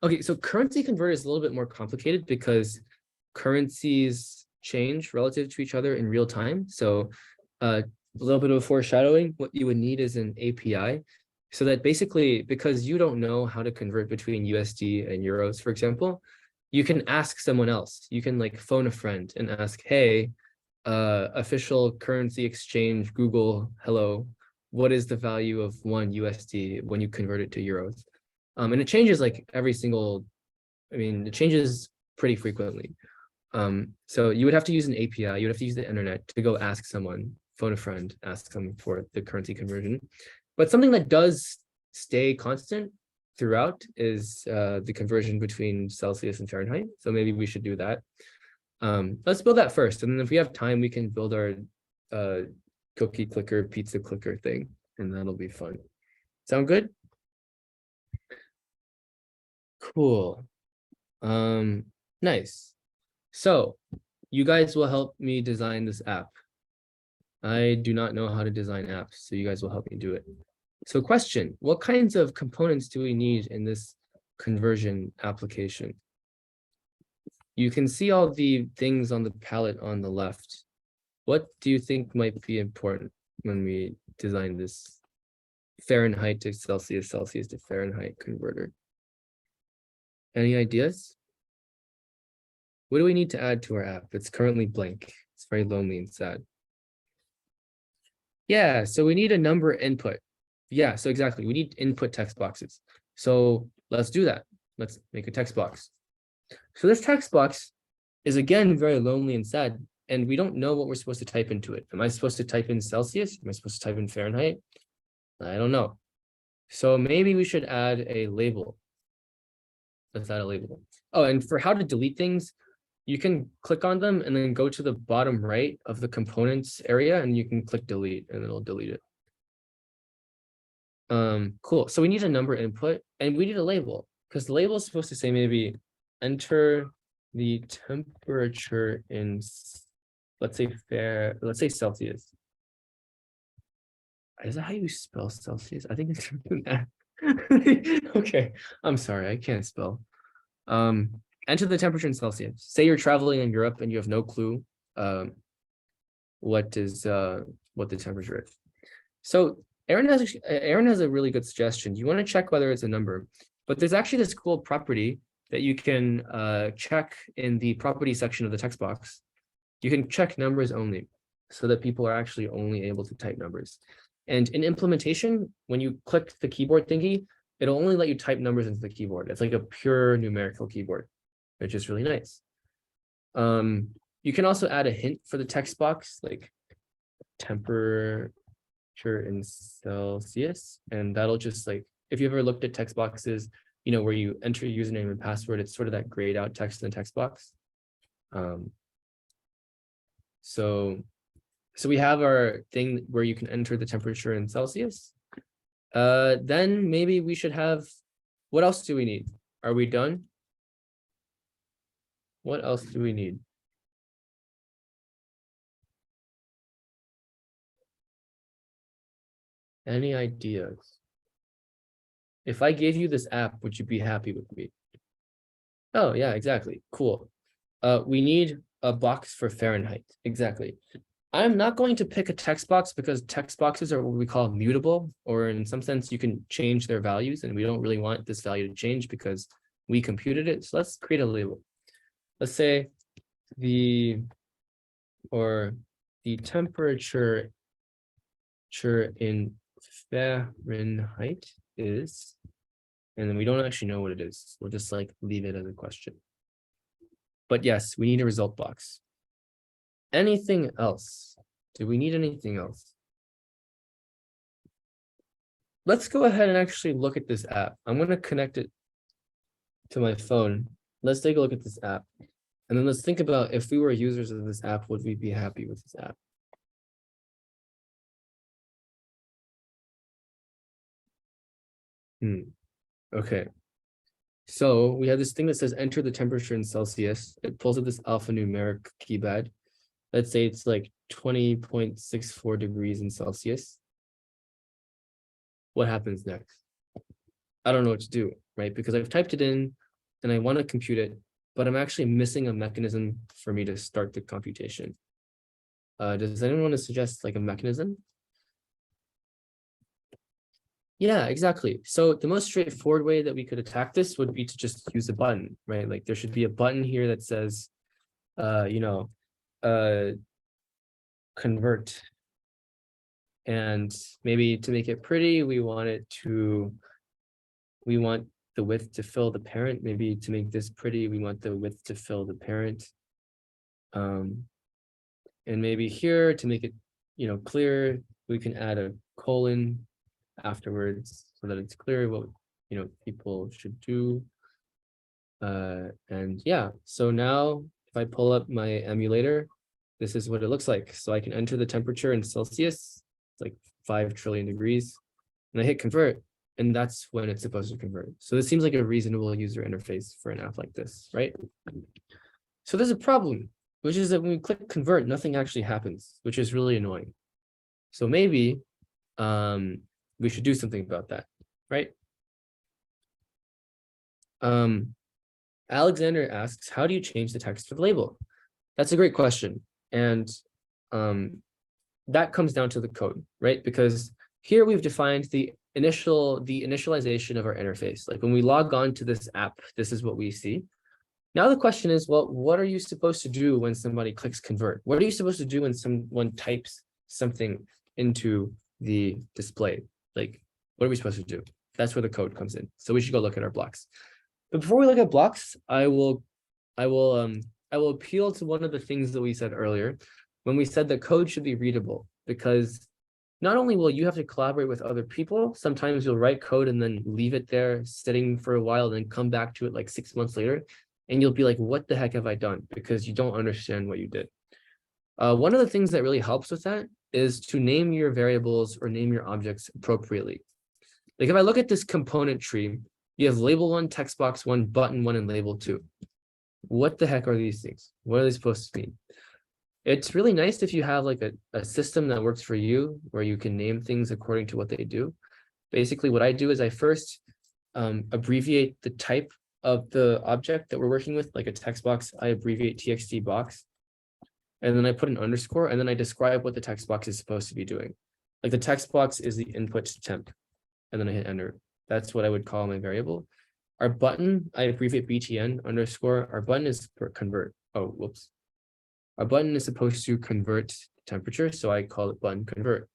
Speaker 2: Okay, so currency converter is a little bit more complicated because currencies change relative to each other in real time. So a little bit of foreshadowing, what you would need is an API. So that basically, because you don't know how to convert between USD and euros, for example, you can ask someone else. You can like phone a friend and ask, hey, official currency exchange, Google, hello, what is the value of 1 USD when you convert it to euros? And it changes like it changes pretty frequently. So you would have to use an API, you would have to use the internet to go ask someone, phone a friend, ask them for the currency conversion. But something that does stay constant throughout is the conversion between Celsius and Fahrenheit. So maybe we should do that. Let's build that first. And then if we have time, we can build our cookie clicker, pizza clicker thing, and that'll be fun. Sound good? Cool. Nice. So you guys will help me design this app. I do not know how to design apps, so you guys will help me do it. So question, what kinds of components do we need in this conversion application? You can see all the things on the palette on the left. What do you think might be important when we design this Fahrenheit to Celsius, Celsius to Fahrenheit converter? Any ideas? What do we need to add to our app? It's currently blank. It's very lonely and sad. Yeah, so we need a number input. Yeah, so exactly. We need input text boxes. So let's do that. Let's make a text box. So this text box is again very lonely and sad, and we don't know what we're supposed to type into it. Am I supposed to type in Celsius? Am I supposed to type in Fahrenheit? I don't know. So maybe we should add a label. Let's add a label. Oh, and for how to delete things, you can click on them and then go to the bottom right of the components area and you can click delete and it'll delete it. Cool. So we need a number input and we need a label because the label is supposed to say maybe enter the temperature in, let's say Celsius. Is that how you spell Celsius? I think it's that. Okay, I'm sorry, I can't spell. Enter the temperature in Celsius. Say you're traveling in Europe and you have no clue what the temperature is. So Aaron has a really good suggestion. You want to check whether it's a number, but there's actually this cool property that you can check in the property section of the text box. You can check numbers only so that people are actually only able to type numbers. And in implementation, when you click the keyboard thingy, it'll only let you type numbers into the keyboard. It's like a pure numerical keyboard, which is really nice. You can also add a hint for the text box, like temperature in Celsius, and that'll just like, if you've ever looked at text boxes, you know, where you enter your username and password, it's sort of that grayed out text in the text box. So we have our thing where you can enter the temperature in Celsius. Then maybe we should have, what else do we need? Are we done? What else do we need? Any ideas? If I gave you this app, would you be happy with me? Oh, yeah, exactly. Cool. We need a box for Fahrenheit. Exactly. I'm not going to pick a text box because text boxes are what we call mutable, or in some sense, you can change their values, and we don't really want this value to change because we computed it. So let's create a label. Let's say the temperature in Fahrenheit is, and then we don't actually know what it is. We'll just like leave it as a question. But yes, we need a result box. Anything else? Do we need anything else? Let's go ahead and actually look at this app. I'm going to connect it to my phone. Let's take a look at this app. And then let's think about if we were users of this app, would we be happy with this app? Okay. So we have this thing that says enter the temperature in Celsius. It pulls up this alphanumeric keypad. Let's say it's like 20.64 degrees in Celsius. What happens next? I don't know what to do, right? Because I've typed it in and I want to compute it, but I'm actually missing a mechanism for me to start the computation. Does anyone want to suggest like a mechanism? Yeah, exactly. So the most straightforward way that we could attack this would be to just use a button, right? Like there should be a button here that says, convert. And maybe to make it pretty, we want the width to fill the parent. Maybe to make this pretty, we want the width to fill the parent. And maybe here to make it, clear, we can add a colon afterwards so that it's clear what people should do. And yeah, so now if I pull up my emulator, this is what it looks like. So I can enter the temperature in Celsius, it's like 5 trillion degrees, and I hit convert, and that's when it's supposed to convert. So this seems like a reasonable user interface for an app like this, right? So there's a problem, which is that when we click convert, nothing actually happens, which is really annoying. So maybe we should do something about that, right? Alexander asks, how do you change the text of the label? That's a great question. And that comes down to the code, right? Because here we've defined the initialization of our interface. Like when we log on to this app, this is what we see. Now the question is, well, what are you supposed to do when somebody clicks convert? What are you supposed to do when someone types something into the display? Like, what are we supposed to do? That's where the code comes in. So we should go look at our blocks. But before we look at blocks, I will appeal to one of the things that we said earlier when we said that code should be readable, because not only will you have to collaborate with other people, sometimes you'll write code and then leave it there sitting for a while, then come back to it like 6 months later, and you'll be like, what the heck have I done? Because you don't understand what you did. One of the things that really helps with that is to name your variables or name your objects appropriately. Like if I look at this component tree, you have label 1, text box 1, button 1, and label 2. What the heck are these things? What are they supposed to mean? It's really nice if you have like a system that works for you, where you can name things according to what they do. Basically, what I do is I first abbreviate the type of the object that we're working with, like a text box, I abbreviate txt box, and then I put an underscore, and then I describe what the text box is supposed to be doing. Like the text box is the input temp, and then I hit enter. That's what I would call my variable. Our button, I abbreviate btn underscore. Our button is for convert. Oh, whoops. Our button is supposed to convert temperature, so I call it button convert.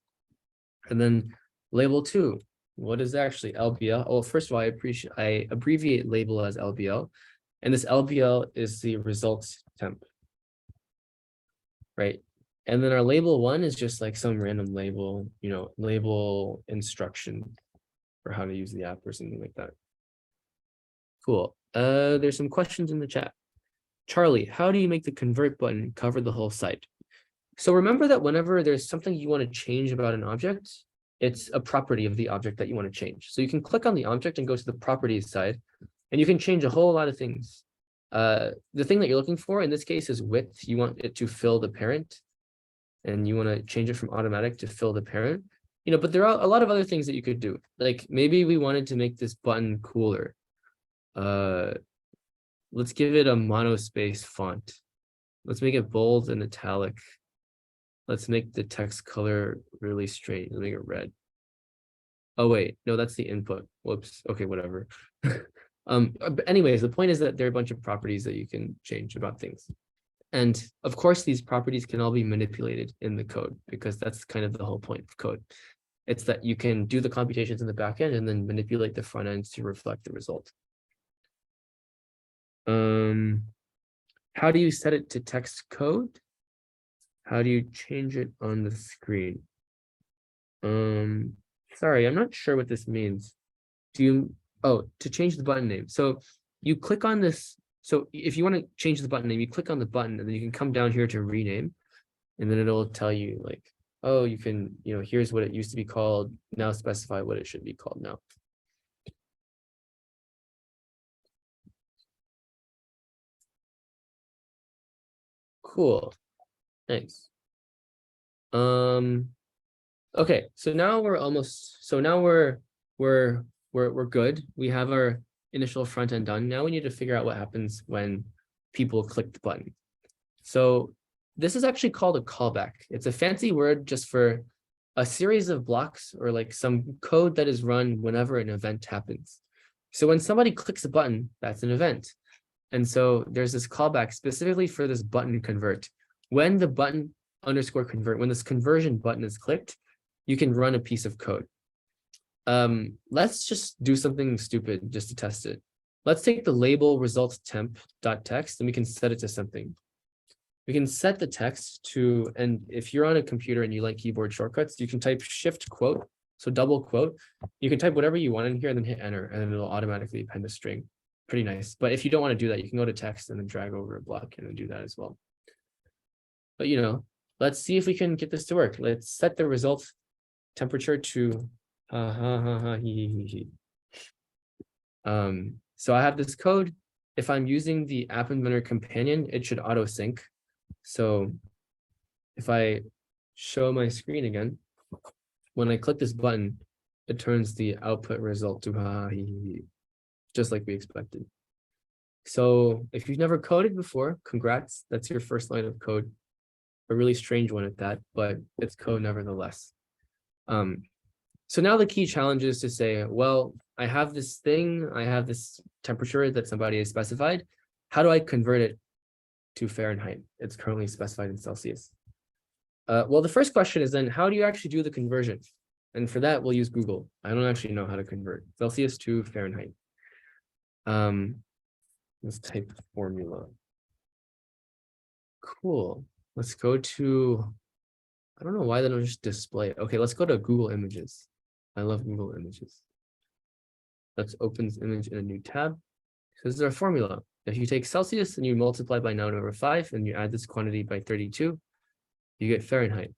Speaker 2: And then label 2, what is actually LBL? Oh, first of all, I abbreviate label as LBL, and this LBL is the results temp, right? And then our label 1 is just like some random label, label instruction for how to use the app or something like that. Cool. There's some questions in the chat. Charlie, how do you make the convert button cover the whole site? So remember that whenever there's something you want to change about an object, it's a property of the object that you want to change. So you can click on the object and go to the properties side, and you can change a whole lot of things. The thing that you're looking for in this case is width. You want it to fill the parent, and you want to change it from automatic to fill the parent. But there are a lot of other things that you could do. Like maybe we wanted to make this button cooler. Let's give it a monospace font. Let's make it bold and italic. Let's make the text color really straight. Let's make it red. Oh wait, no, that's the input. Whoops. Okay, whatever. But anyways, the point is that there are a bunch of properties that you can change about things. And of course, these properties can all be manipulated in the code, because that's kind of the whole point of code. It's that you can do the computations in the back end and then manipulate the front end to reflect the result. How do you set it to text code? How do you change it on the screen? Sorry, I'm not sure what this means. To change the button name. So you click on this. So if you want to change the button name, you click on the button, and then you can come down here to rename, and then it'll tell you like, oh, you can, here's what it used to be called. Now specify what it should be called now. Cool. Nice. Okay, so now we're good. We have our initial front end done. Now we need to figure out what happens when people click the button. So this is actually called a callback. It's a fancy word just for a series of blocks or like some code that is run whenever an event happens. So when somebody clicks a button, that's an event. And so there's this callback specifically for this button convert. When the button underscore convert, when this conversion button is clicked, you can run a piece of code. Let's just do something stupid just to test it. Let's take the label results temp.text and we can set it to something. We can set the text to, and if you're on a computer and you like keyboard shortcuts, you can type shift quote So double quote, you can type whatever you want in here and then hit enter, and then it'll automatically append a string. Pretty nice. But if you don't want to do that, you can go to text and then drag over a block and then do that as well. But let's see if we can get this to work. Let's set the result temperature to so I have this code. If I'm using the App Inventor companion, it should auto sync. So if I show my screen again, when I click this button, it turns the output result to just like we expected. So if you've never coded before, congrats, that's your first line of code. A really strange one at that, but it's code nevertheless. So now the key challenge is to say, well, I have this thing, I have this temperature that somebody has specified. How do I convert it to Fahrenheit? It's currently specified in Celsius. Well, the first question is then, how do you actually do the conversion? And for that, we'll use Google. I don't actually know how to convert Celsius to Fahrenheit. Let's type formula. Cool. Let's go to, I don't know why they don't just display it. Okay, let's go to Google Images. I love Google Images. Let's open this image in a new tab. So this is our formula. If you take Celsius and you multiply by 9/5 and you add this quantity by 32, you get Fahrenheit.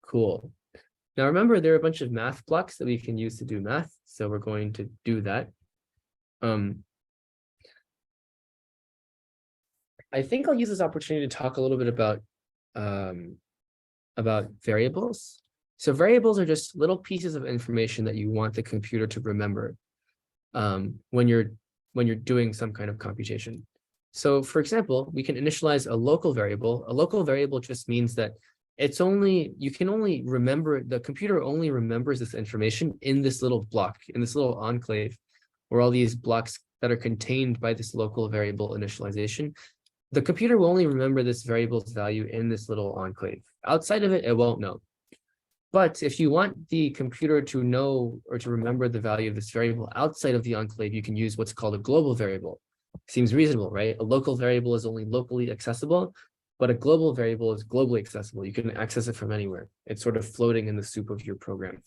Speaker 2: Cool. Now remember, there are a bunch of math blocks that we can use to do math. So we're going to do that. I think I'll use this opportunity to talk a little bit about variables. So variables are just little pieces of information that you want the computer to remember when you're doing some kind of computation. So for example, we can initialize a local variable. A local variable just means that you can only remember, the computer only remembers this information in this little block, in this little enclave, where all these blocks that are contained by this local variable initialization. The computer will only remember this variable's value in this little enclave. Outside of it, it won't know. But if you want the computer to know or to remember the value of this variable outside of the enclave, you can use what's called a global variable. Seems reasonable, right? A local variable is only locally accessible, but a global variable is globally accessible. You can access it from anywhere. It's sort of floating in the soup of your program.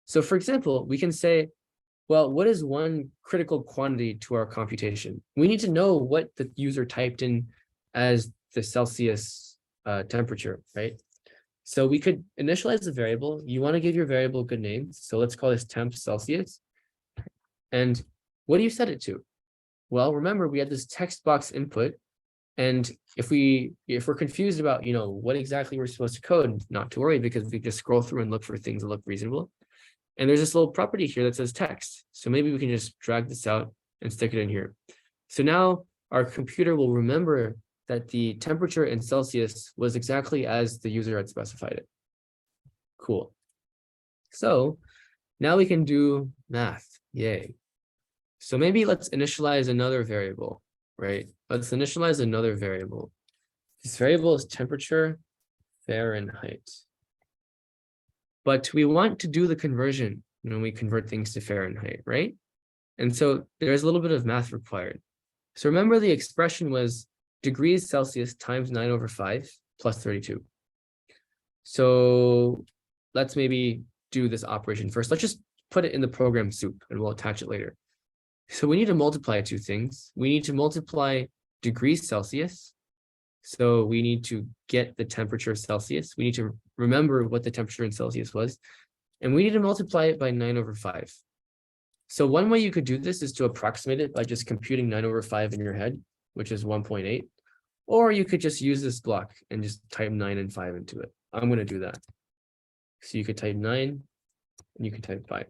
Speaker 2: So for example, we can say, well, what is one critical quantity to our computation? We need to know what the user typed in as the Celsius temperature, right? So we could initialize a variable. You want to give your variable a good name. So let's call this temp Celsius. And what do you set it to? Well, remember, we had this text box input. And if we're confused about, what exactly we're supposed to code, not to worry, because we just scroll through and look for things that look reasonable. And there's this little property here that says text. So maybe we can just drag this out and stick it in here. So now our computer will remember that the temperature in Celsius was exactly as the user had specified it. Cool. So now we can do math. Yay. So maybe let's initialize another variable, right? Let's initialize another variable. This variable is temperature Fahrenheit. But we want to do the conversion when we convert things to Fahrenheit, right? And so there's a little bit of math required. So remember, the expression was degrees Celsius times 9/5 plus 32. So let's maybe do this operation first. Let's just put it in the program soup and we'll attach it later. So we need to multiply two things. We need to multiply degrees Celsius. So we need to get the temperature Celsius. We need to remember what the temperature in Celsius was. And we need to multiply it by 9/5. So one way you could do this is to approximate it by just computing 9/5 in your head, which is 1.8. Or you could just use this block and just type 9 and 5 into it. I'm going to do that. So you could type 9 and you can type 5.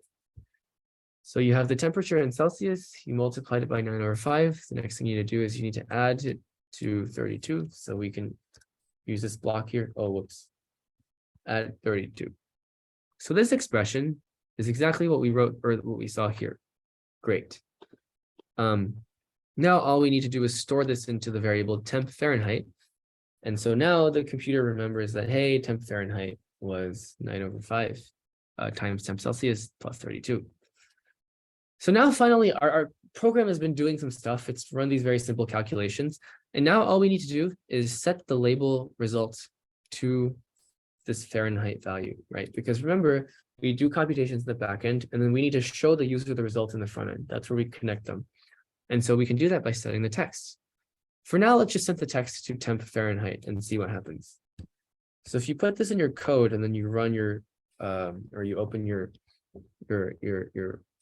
Speaker 2: So you have the temperature in Celsius. You multiplied it by 9/5. The next thing you need to do is you need to add it to 32. So we can use this block here. Oh, whoops. Add 32. So this expression is exactly what we wrote or what we saw here. Great. Now all we need to do is store this into the variable temp Fahrenheit. And so now the computer remembers that, hey, temp Fahrenheit was 9/5 times temp Celsius plus 32. So now finally, our program has been doing some stuff. It's run these very simple calculations. And now all we need to do is set the label result to this Fahrenheit value, right? Because remember, we do computations in the back end, and then we need to show the user the results in the front end. That's where we connect them. And so we can do that by setting the text. For now, let's just set the text to temp Fahrenheit and see what happens. So if you put this in your code and then you run your, or you open your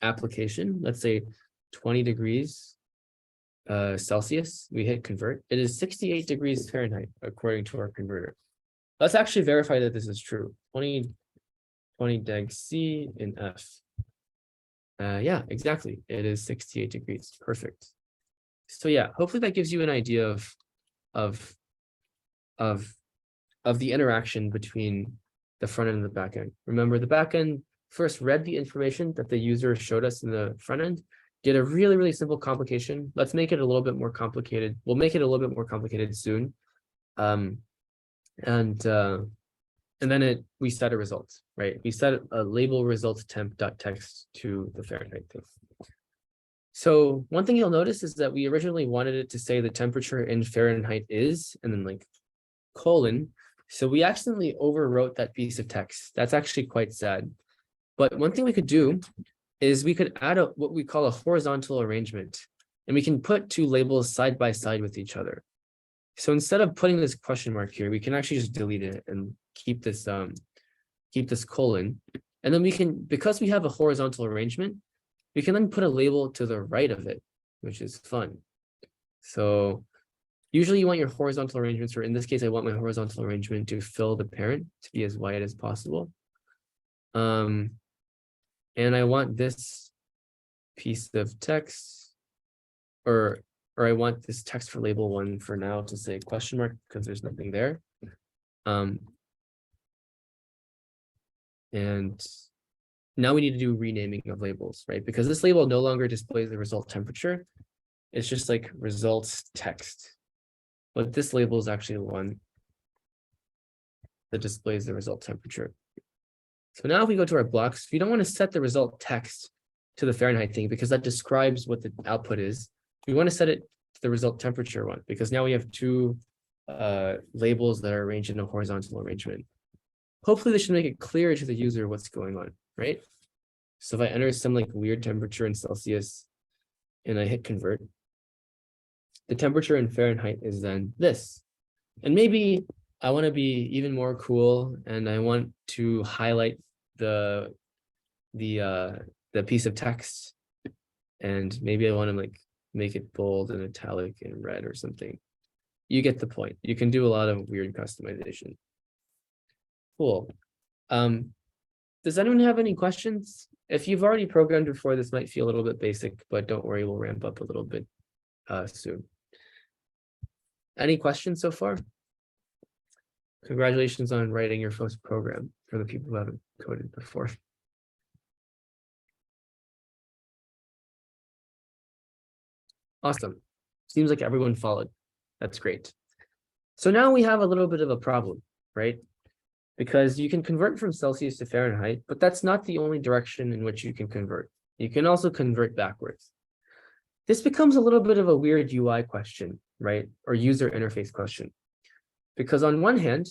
Speaker 2: application, let's say 20 degrees Celsius, we hit convert. It is 68 degrees Fahrenheit, according to our converter. Let's actually verify that this is true. 20 deg C in F. Yeah, exactly. It is 68 degrees. Perfect. So yeah, hopefully that gives you an idea of the interaction between the front end and the back end. Remember, the back end first read the information that the user showed us in the front end, did a really, really simple complication. Let's make it a little bit more complicated. We'll make it a little bit more complicated soon. And then we set a result, right? We set a label results temp.text to the Fahrenheit thing. So one thing you'll notice is that we originally wanted it to say the temperature in Fahrenheit is, and then like colon. So we accidentally overwrote that piece of text. That's actually quite sad. But one thing we could do is we could add what we call a horizontal arrangement, and we can put two labels side by side with each other. So instead of putting this question mark here, we can actually just delete it and keep this colon. And then we can, because we have a horizontal arrangement, we can then put a label to the right of it, which is fun. So usually you want your horizontal arrangements, or in this case, I want my horizontal arrangement to fill the parent to be as wide as possible. And I want this piece of text, or I want this text for label 1 for now to say question mark because there's nothing there. And now we need to do renaming of labels, right? Because this label no longer displays the result temperature. It's just like results text. But this label is actually the one that displays the result temperature. So now if we go to our blocks, we don't want to set the result text to the Fahrenheit thing because that describes what the output is. We want to set it to the result temperature one because now we have two labels that are arranged in a horizontal arrangement. Hopefully this should make it clear to the user what's going on, right? So if I enter some like weird temperature in Celsius and I hit convert, the temperature in Fahrenheit is then this. And maybe I want to be even more cool and I want to highlight the piece of text, and maybe I want to like make it bold and italic and red or something. You get the point. You can do a lot of weird customization. Cool. Does anyone have any questions? If you've already programmed before, this might feel a little bit basic, but don't worry, we'll ramp up a little bit soon. Any questions so far? Congratulations on writing your first program for the people who haven't coded before. Awesome. Seems like everyone followed. That's great. So now we have a little bit of a problem, right? Because you can convert from Celsius to Fahrenheit, but that's not the only direction in which you can convert. You can also convert backwards. This becomes a little bit of a weird UI question, right? Or user interface question. Because on one hand,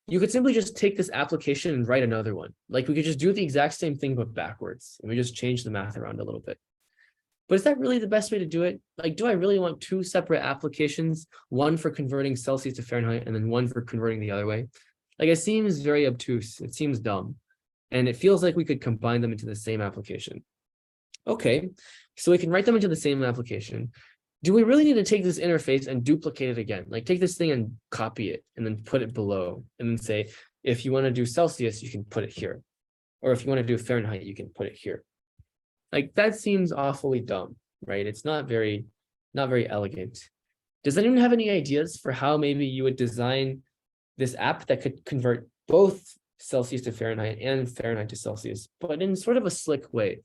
Speaker 2: you could simply just take this application and write another one. Like we could just do the exact same thing, but backwards. And we just change the math around a little bit. But is that really the best way to do it? Like, do I really want two separate applications, one for converting Celsius to Fahrenheit and then one for converting the other way? Like, it seems very obtuse. It seems dumb. And it feels like we could combine them into the same application. Okay, so we can write them into the same application. Do we really need to take this interface and duplicate it again? Like take this thing and copy it and then put it below and then say, if you want to do Celsius, you can put it here. Or if you want to do Fahrenheit, you can put it here. Like that seems awfully dumb, right? It's not very elegant. Does anyone have any ideas for how maybe you would design this app that could convert both Celsius to Fahrenheit and Fahrenheit to Celsius, but in sort of a slick way,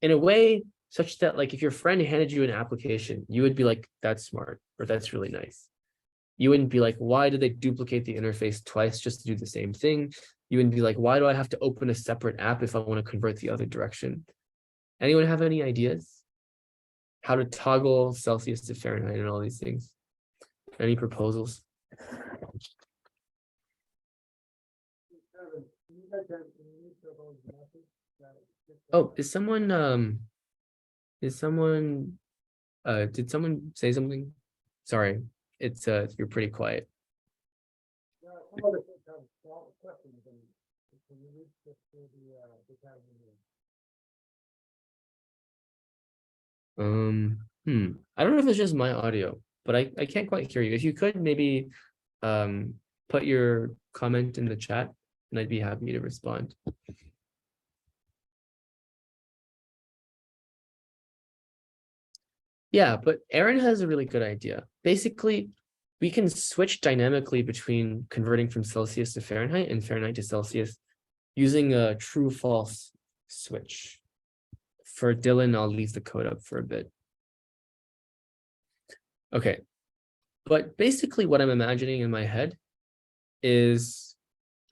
Speaker 2: in a way such that like if your friend handed you an application, you would be like, that's smart, or that's really nice. You wouldn't be like, why did they duplicate the interface twice just to do the same thing? You wouldn't be like, why do I have to open a separate app if I want to convert the other direction? Anyone have any ideas? How to toggle Celsius to Fahrenheit and all these things? Any proposals? Oh, did someone say something? Sorry, it's you're pretty quiet. I don't know if it's just my audio, but I can't quite hear you. If you could maybe put your comment in the chat and I'd be happy to respond. Yeah, but Aaron has a really good idea. Basically, we can switch dynamically between converting from Celsius to Fahrenheit and Fahrenheit to Celsius using a true false switch. For Dylan, I'll leave the code up for a bit. Okay, but basically what I'm imagining in my head is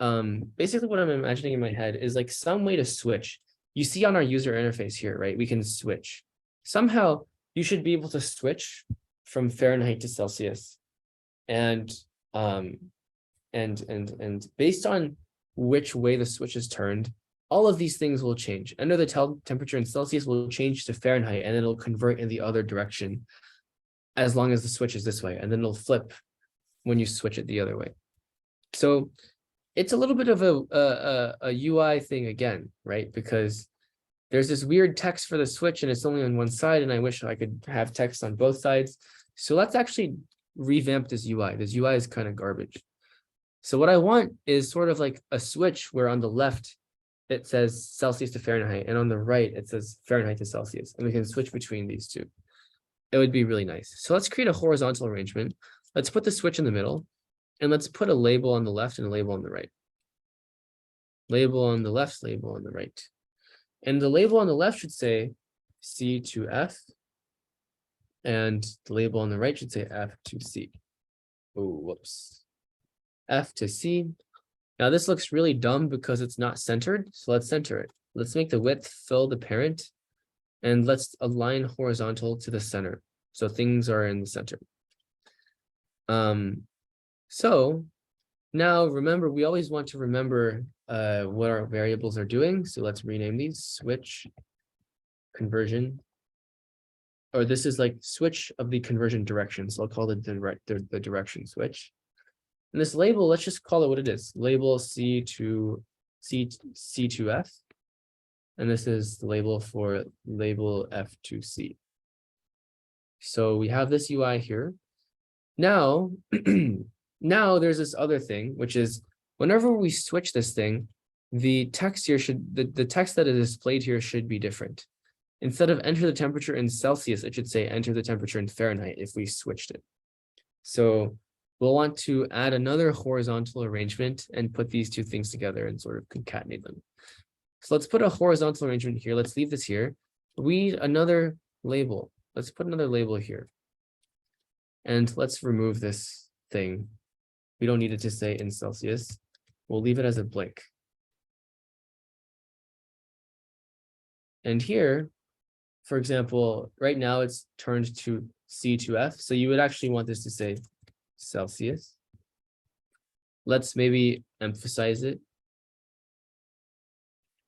Speaker 2: like some way to switch. You see on our user interface here, right? We can switch. Somehow you should be able to switch from Fahrenheit to Celsius. And based on which way the switch is turned, all of these things will change. Under the temperature in Celsius will change to Fahrenheit and it'll convert in the other direction as long as the switch is this way, and then it'll flip when you switch it the other way. So it's a little bit of a UI thing again, right? Because there's this weird text for the switch and it's only on one side, and I wish I could have text on both sides. So let's actually revamp this UI. This UI is kind of garbage. So what I want is sort of like a switch where on the left it says Celsius to Fahrenheit, and on the right it says Fahrenheit to Celsius, and we can switch between these two. It would be really nice. So let's create a horizontal arrangement. Let's put the switch in the middle, and let's put a label on the left and a label on the right. Label on the left, label on the right. And the label on the left should say C to F, and the label on the right should say F to C. Oh, whoops. F to C. Now this looks really dumb because it's not centered, so let's center it. Let's make the width fill the parent, and let's align horizontal to the center, so things are in the center. So now remember, we always want to remember what our variables are doing. So let's rename these switch conversion, or this is like switch of the conversion direction. So I'll call it the direction switch. And this label, let's just call it what it is. Label C to F. And this is the label for label F to C. So we have this UI here. Now, now there's this other thing, which is whenever we switch this thing, the text here the text that is displayed here should be different. Instead of enter the temperature in Celsius, it should say enter the temperature in Fahrenheit if we switched it. So we'll want to add another horizontal arrangement and put these two things together and sort of concatenate them. So let's put a horizontal arrangement here. Let's leave this here. We need another label. Let's put another label here. And let's remove this thing. We don't need it to say in Celsius. We'll leave it as a blank. And here, for example, right now it's turned to C to F. So you would actually want this to say Celsius. Let's maybe emphasize it.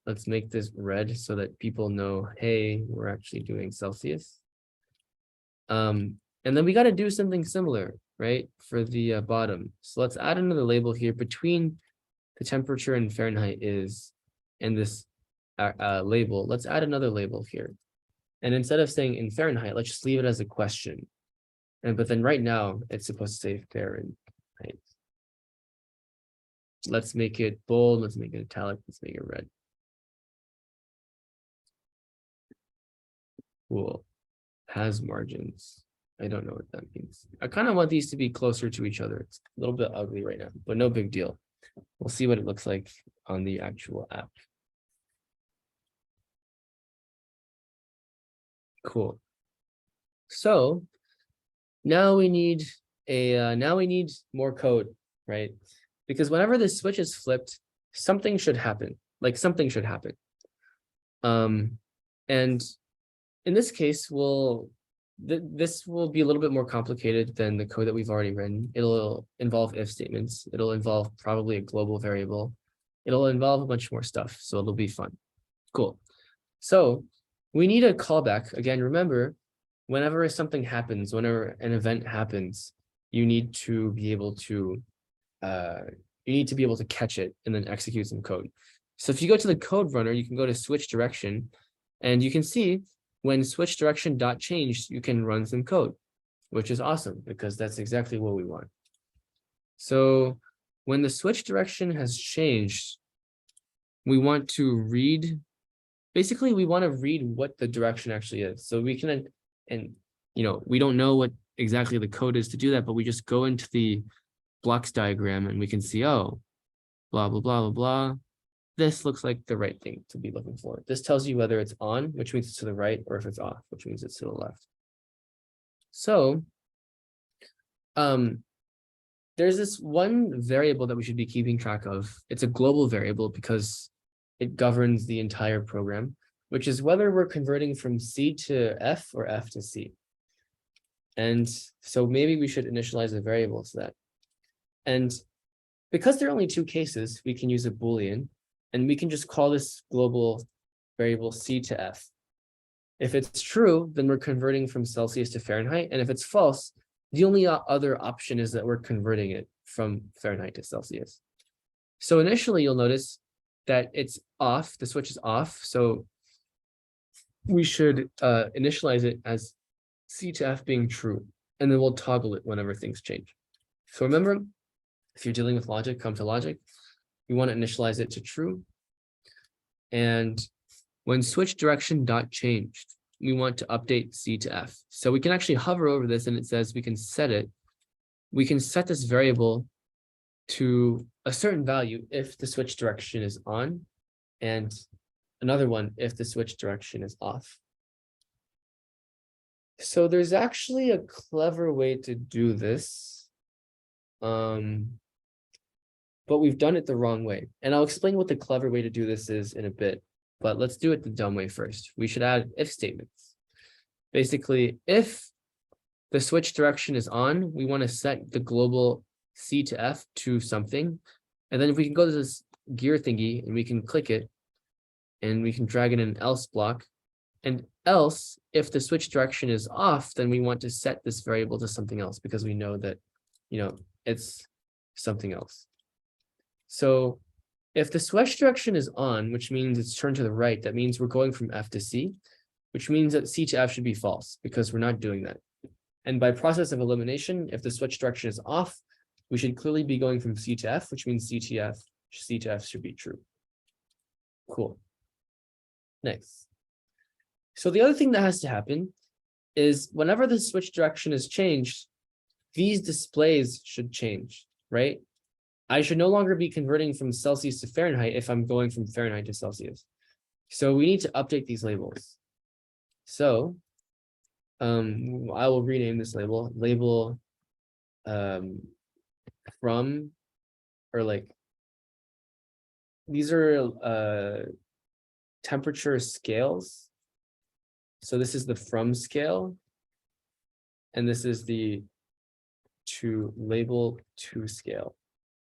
Speaker 2: Let's make this red so that people know, hey, we're actually doing Celsius. And then we got to do something similar, right, for the bottom. So let's add another label here between the temperature in Fahrenheit is and this label. Let's add another label here. And instead of saying in Fahrenheit, let's just leave it as a question. But then right now it's supposed to say Fahrenheit. Let's make it bold. Let's make it italic. Let's make it red. Cool. Has margins. I don't know what that means. I kind of want these to be closer to each other. It's a little bit ugly right now, but no big deal. We'll see what it looks like on the actual app. Cool. So now we need more code, right? Because whenever the switch is flipped, something should happen. Like something should happen. And in this case, this will be a little bit more complicated than the code that we've already written. It'll involve if statements. It'll involve probably a global variable. It'll involve a bunch more stuff, so it'll be fun. Cool. So we need a callback. Again, remember, whenever something happens, whenever an event happens, you need to be able to catch it and then execute some code. So if you go to the code runner, you can go to switch direction, and you can see when switch direction dot changed, you can run some code, which is awesome because that's exactly what we want. So when the switch direction has changed, we want to read, basically we want to read what the direction actually is. So we can, and we don't know what exactly the code is to do that, but we just go into the blocks diagram and we can see, oh, blah, blah, blah, blah, blah. This looks like the right thing to be looking for. This tells you whether it's on, which means it's to the right, or if it's off, which means it's to the left. So there's this one variable that we should be keeping track of. It's a global variable because it governs the entire program, which is whether we're converting from C to F or F to C. And so maybe we should initialize a variable to that. And because there are only two cases, we can use a Boolean, and we can just call this global variable C to F. If it's true, then we're converting from Celsius to Fahrenheit. And if it's false, the only other option is that we're converting it from Fahrenheit to Celsius. So initially, you'll notice that it's off, the switch is off. So we should initialize it as C to F being true, and then we'll toggle it whenever things change. So remember, if you're dealing with logic, come to logic. You want to initialize it to true. And when switch direction dot changed, we want to update C to F. So we can actually hover over this and it says we can set it. We can set this variable to a certain value if the switch direction is on, and another one if the switch direction is off. So there's actually a clever way to do this. But we've done it the wrong way. And I'll explain what the clever way to do this is in a bit, but let's do it the dumb way first. We should add if statements. Basically, if the switch direction is on, we want to set the global C to F to something. And then if we can go to this gear thingy and we can click it and we can drag in an else block. And else, if the switch direction is off, then we want to set this variable to something else because we know that, it's something else. So if the switch direction is on, which means it's turned to the right, that means we're going from F to C, which means that C to F should be false because we're not doing that. And by process of elimination, if the switch direction is off, we should clearly be going from C to F, which means C to F should be true. Cool. Next. So the other thing that has to happen is whenever the switch direction is changed, these displays should change, right? I should no longer be converting from Celsius to Fahrenheit if I'm going from Fahrenheit to Celsius. So we need to update these labels. So I will rename this label from, or like, these are temperature scales. So this is the from scale, and this is the to label to scale.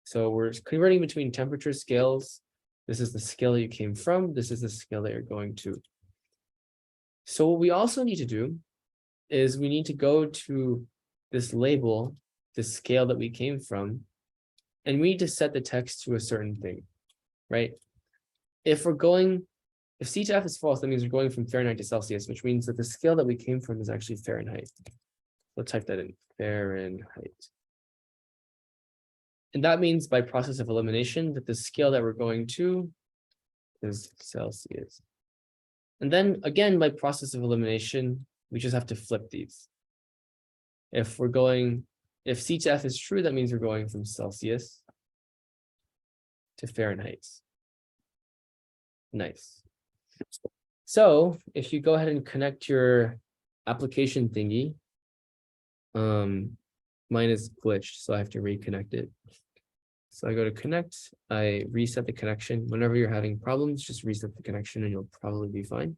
Speaker 2: So we're converting between temperature scales. This is the scale you came from. This is the scale that you're going to. So what we also need to do is we need to go to this label, the scale that we came from, and we need to set the text to a certain thing, right? If C to F is false, that means we're going from Fahrenheit to Celsius, which means that the scale that we came from is actually Fahrenheit. Let's type that in, Fahrenheit. And that means by process of elimination that the scale that we're going to is Celsius. And then again, by process of elimination, we just have to flip these. If C to F is true, that means we're going from Celsius to Fahrenheit. Nice. So if you go ahead and connect your application thingy, mine is glitched, so I have to reconnect it. So I go to connect, I reset the connection. Whenever you're having problems, just reset the connection and you'll probably be fine.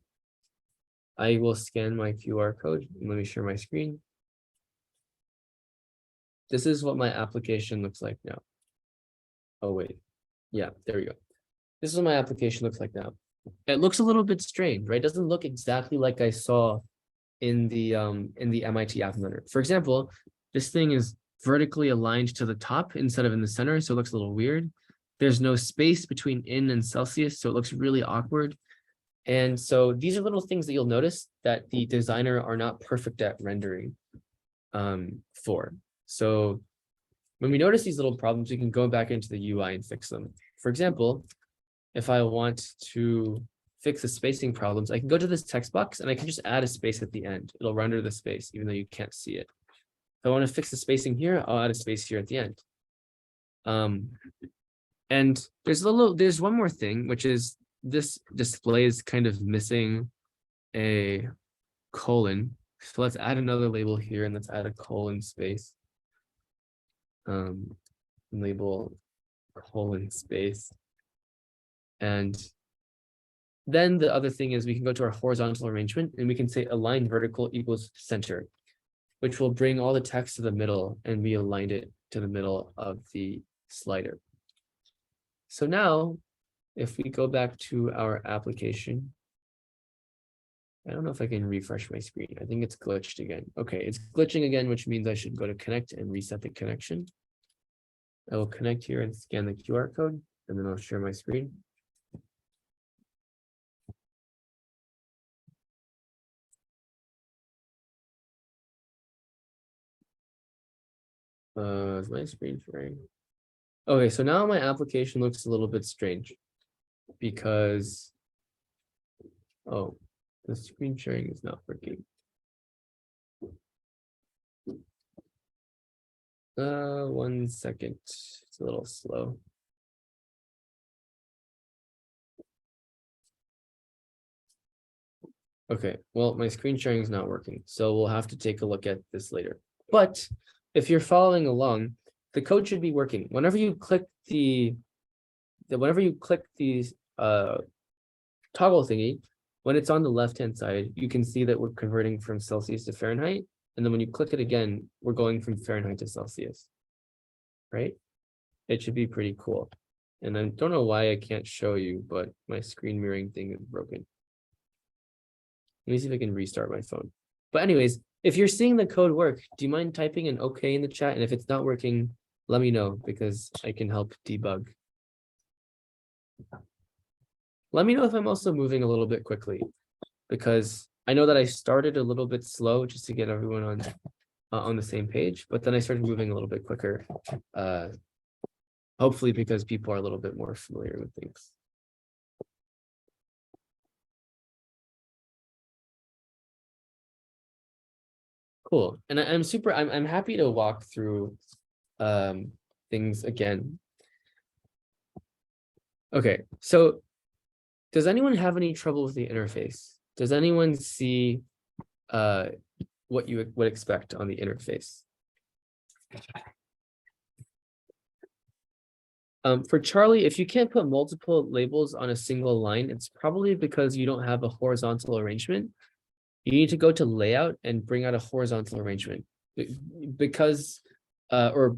Speaker 2: I will scan my QR code and let me share my screen. This is what my application looks like now. Oh, wait. Yeah, there we go. this is what my application looks like now. It looks a little bit strange, right? It doesn't look exactly like I saw in the MIT App Inventor. For example, this thing is vertically aligned to the top instead of in the center, so it looks a little weird. There's no space between in and Celsius, so it looks really awkward. And so these are little things that you'll notice that the designer are not perfect at rendering for. So when we notice these little problems, we can go back into the UI and fix them. For example, if I want to fix the spacing problems, I can go to this text box and I can just add a space at the end. It'll render the space, even though you can't see it. If I want to fix the spacing here, I'll add a space here at the end. And there's one more thing, which is this display is kind of missing a colon. So let's add another label here and let's add a colon space. Label colon space. And then the other thing is we can go to our horizontal arrangement and we can say align vertical equals center, which will bring all the text to the middle, and we aligned it to the middle of the slider. So now, if we go back to our application, I don't know if I can refresh my screen. I think it's glitched again. Okay, it's glitching again, which means I should go to connect and reset the connection. I will connect here and scan the QR code, and then I'll share my screen. Is my screen sharing? Okay, so now my application looks a little bit strange because, oh, the screen sharing is not working. 1 second, it's a little slow. Okay, well, my screen sharing is not working, so we'll have to take a look at this later. But if you're following along, the code should be working. Whenever you click the toggle thingy, when it's on the left-hand side, you can see that we're converting from Celsius to Fahrenheit. And then when you click it again, we're going from Fahrenheit to Celsius, right? It should be pretty cool. And I don't know why I can't show you, but my screen mirroring thing is broken. Let me see if I can restart my phone. But anyways, if you're seeing the code work, do you mind typing an OK in the chat? And if it's not working, let me know because I can help debug. Let me know if I'm also moving a little bit quickly, because I know that I started a little bit slow just to get everyone on the same page, but then I started moving a little bit quicker, hopefully because people are a little bit more familiar with things. Cool. And I'm happy to walk through things again. Okay, so does anyone have any trouble with the interface? Does anyone see what you would expect on the interface? For Charlie, if you can't put multiple labels on a single line, it's probably because you don't have a horizontal arrangement. You need to go to layout and bring out a horizontal arrangement because, or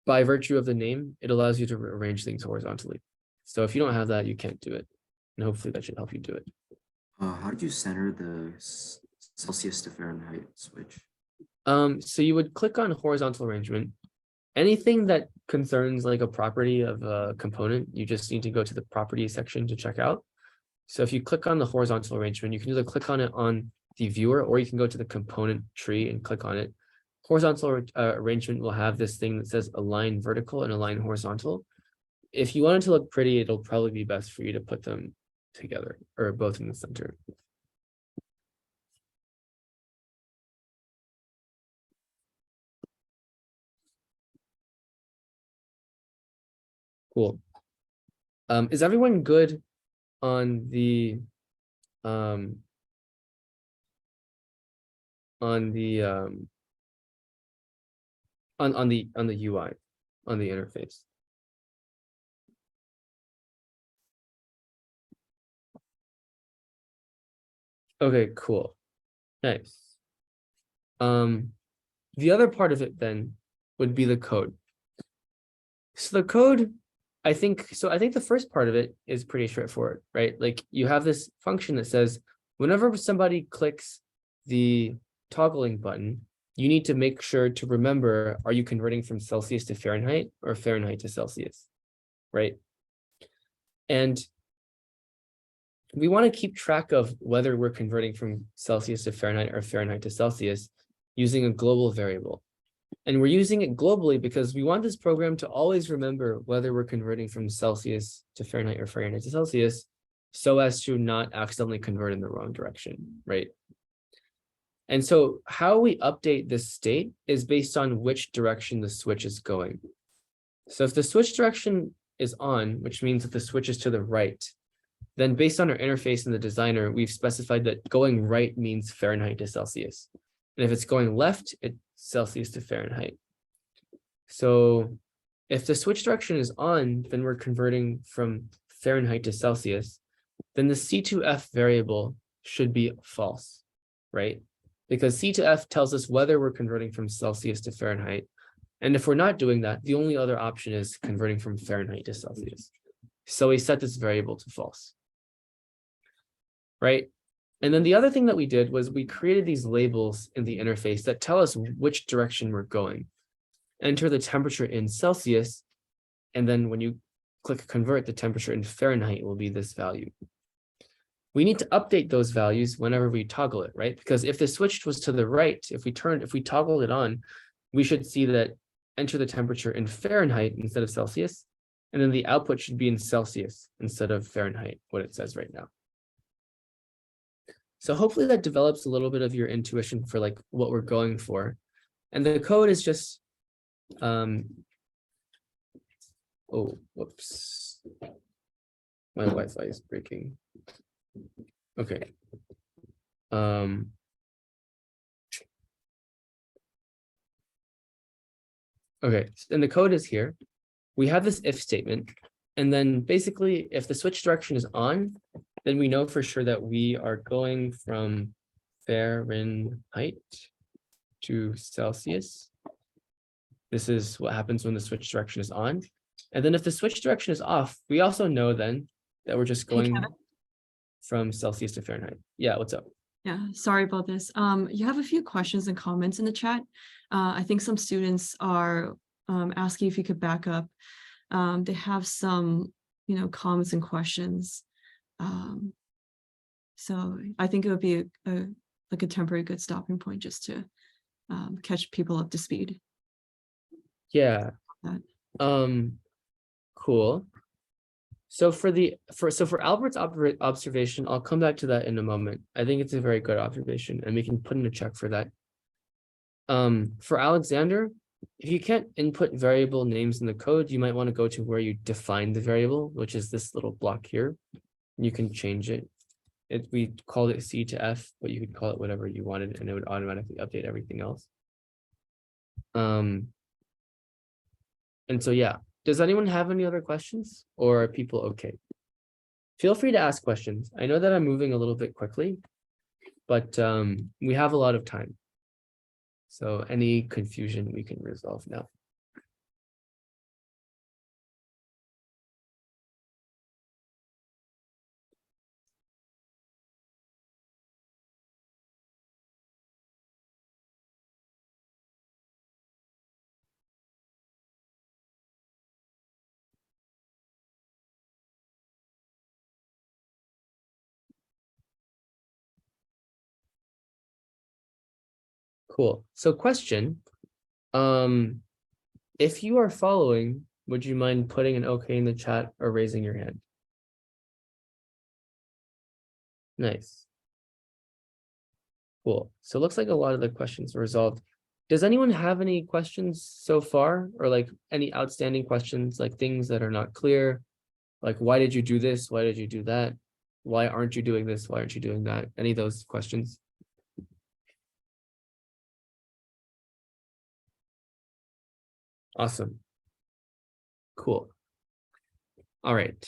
Speaker 2: by virtue of the name, it allows you to arrange things horizontally. So if you don't have that, you can't do it. And hopefully that should help you do it.
Speaker 3: How did you center the Celsius to Fahrenheit switch?
Speaker 2: So you would click on horizontal arrangement. Anything that concerns like a property of a component, you just need to go to the properties section to check out. So if you click on the horizontal arrangement, you can either click on it on the viewer, or you can go to the component tree and click on it. Horizontal arrangement will have this thing that says align vertical and align horizontal. If you want it to look pretty, it'll probably be best for you to put them together or both in the center. Cool. Is everyone good on the UI, on the interface? Okay, cool. Nice. The other part of it then would be the code. So the code I think the first part of it is pretty straightforward, right? Like you have this function that says whenever somebody clicks the toggling button, you need to make sure to remember, are you converting from Celsius to Fahrenheit or Fahrenheit to Celsius, right? And we want to keep track of whether we're converting from Celsius to Fahrenheit or Fahrenheit to Celsius using a global variable. And we're using it globally because we want this program to always remember whether we're converting from Celsius to Fahrenheit or Fahrenheit to Celsius, so as to not accidentally convert in the wrong direction, right? And so how we update this state is based on which direction the switch is going. So if the switch direction is on, which means that the switch is to the right, then based on our interface in the designer, we've specified that going right means Fahrenheit to Celsius. And if it's going left, it's Celsius to Fahrenheit. So if the switch direction is on, then we're converting from Fahrenheit to Celsius, then the C2F variable should be false, right? Because C2F tells us whether we're converting from Celsius to Fahrenheit. And if we're not doing that, the only other option is converting from Fahrenheit to Celsius. So we set this variable to false, right? And then the other thing that we did was we created these labels in the interface that tell us which direction we're going. Enter the temperature in Celsius, and then when you click convert, the temperature in Fahrenheit will be this value. We need to update those values whenever we toggle it, right? Because if the switch was to the right, if we toggled it on, we should see that enter the temperature in Fahrenheit instead of Celsius, and then the output should be in Celsius instead of Fahrenheit, what it says right now. So hopefully that develops a little bit of your intuition for like what we're going for. And the code is just, oh, whoops. My Wi-Fi is breaking. Okay. Okay, and the code is here. We have this if statement. And then basically, if the switch direction is on, then we know for sure that we are going from Fahrenheit to Celsius. This is what happens when the switch direction is on. And then if the switch direction is off, we also know then that we're just going from Celsius to Fahrenheit. Yeah, what's up?
Speaker 1: Yeah, sorry about this. You have a few questions and comments in the chat. I think some students are asking if you could back up. They have some, comments and questions. So I think it would be a temporary good stopping point just to catch people up to speed.
Speaker 2: Yeah. Cool. So for Albert's observation, I'll come back to that in a moment. I think it's a very good observation, and we can put in a check for that. For Alexander, if you can't input variable names in the code, you might want to go to where you define the variable, which is this little block here. You can change it. We called it C to F, but you could call it whatever you wanted, and it would automatically update everything else. And so, yeah. Does anyone have any other questions, or are people okay? Feel free to ask questions. I know that I'm moving a little bit quickly, but we have a lot of time. So any confusion we can resolve now. Cool. So question, if you are following, would you mind putting an okay in the chat or raising your hand? Nice. Cool. So it looks like a lot of the questions are resolved. Does anyone have any questions so far, or like any outstanding questions, like things that are not clear? Like, why did you do this? Why did you do that? Why aren't you doing this? Why aren't you doing that? Any of those questions? Awesome. Cool. All right.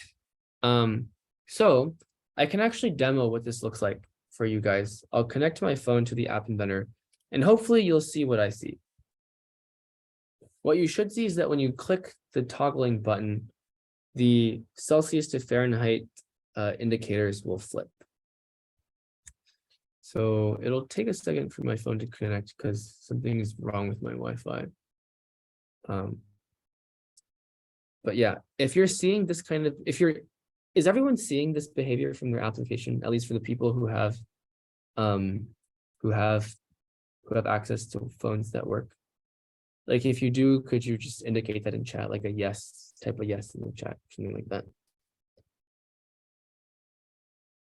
Speaker 2: So I can actually demo what this looks like for you guys. I'll connect my phone to the App Inventor, and hopefully you'll see what I see. What you should see is that when you click the toggling button, the Celsius to Fahrenheit indicators will flip. So it'll take a second for my phone to connect because something is wrong with my Wi-Fi. But yeah, if you're seeing this kind of, is everyone seeing this behavior from their application, at least for the people who have access to phones that work? Like if you do, could you just indicate that in chat, like a yes, type of yes in the chat, something like that.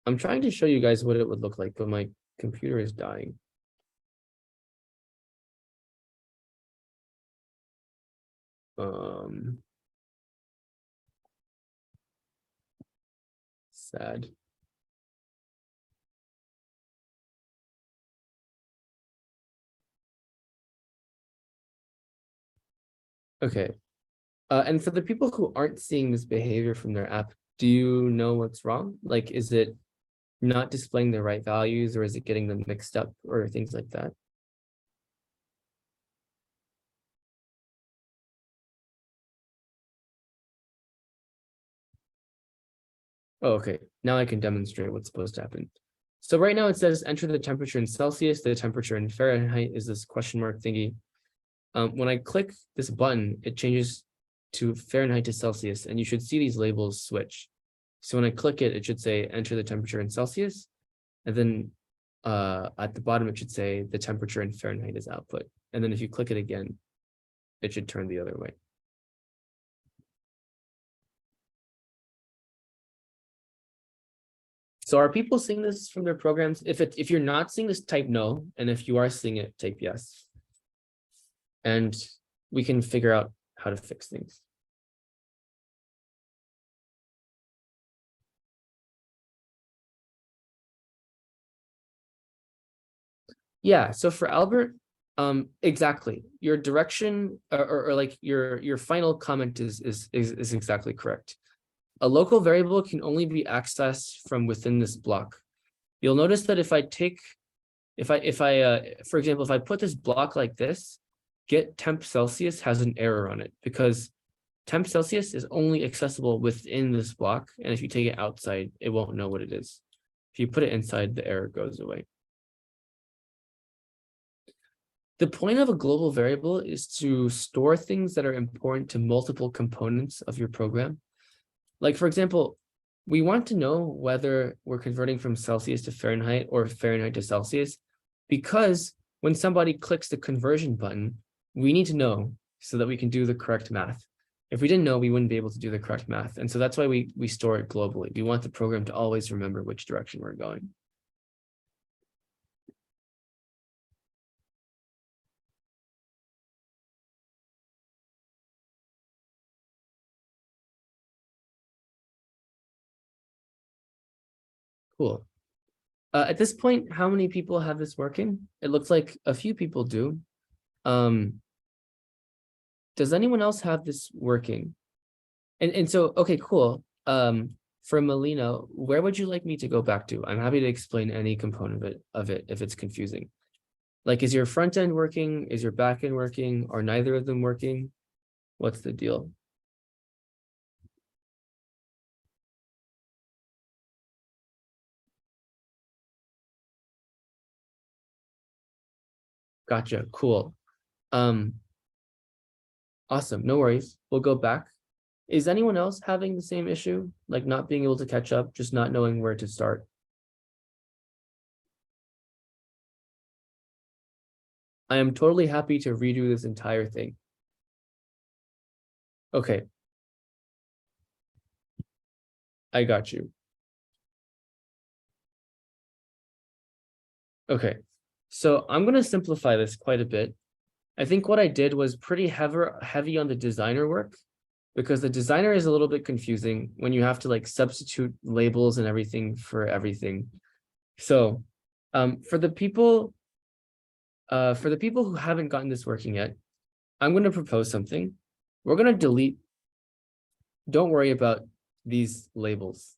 Speaker 2: I'm trying to show you guys what it would look like, but my computer is dying. Sad. Okay. And for the people who aren't seeing this behavior from their app, do you know what's wrong? Like, is it not displaying the right values, or is it getting them mixed up, or things like that? Oh, okay. Now I can demonstrate what's supposed to happen. So right now it says enter the temperature in Celsius. The temperature in Fahrenheit is this question mark thingy. When I click this button, it changes to Fahrenheit to Celsius, and you should see these labels switch. So when I click it, it should say enter the temperature in Celsius. And then at the bottom, it should say the temperature in Fahrenheit is output. And then if you click it again, it should turn the other way. So are people seeing this from their programs? If you're not seeing this, type no. And if you are seeing it, type yes. And we can figure out how to fix things. Yeah, so for Albert, exactly. Your direction or like your final comment is exactly correct. A local variable can only be accessed from within this block. You'll notice that if I for example, if I put this block like this, get temp Celsius has an error on it because temp Celsius is only accessible within this block. And if you take it outside, it won't know what it is. If you put it inside, the error goes away. The point of a global variable is to store things that are important to multiple components of your program. Like, for example, we want to know whether we're converting from Celsius to Fahrenheit or Fahrenheit to Celsius, because when somebody clicks the conversion button, we need to know so that we can do the correct math. If we didn't know, we wouldn't be able to do the correct math. And so that's why we store it globally. We want the program to always remember which direction we're going. Cool. At this point, how many people have this working? It looks like a few people do. Does anyone else have this working? And so, okay, cool. For Melina, where would you like me to go back to? I'm happy to explain any component of it if it's confusing. Like, is your front end working? Is your back end working? Are neither of them working? What's the deal? Gotcha, cool. Awesome, no worries. We'll go back. Is anyone else having the same issue? Like not being able to catch up, just not knowing where to start? I am totally happy to redo this entire thing. Okay. I got you. Okay. So I'm going to simplify this quite a bit. I think what I did was pretty heavy on the designer work, because the designer is a little bit confusing when you have to like substitute labels and everything for everything. So for the people who haven't gotten this working yet, I'm going to propose something. We're going to delete. Don't worry about these labels.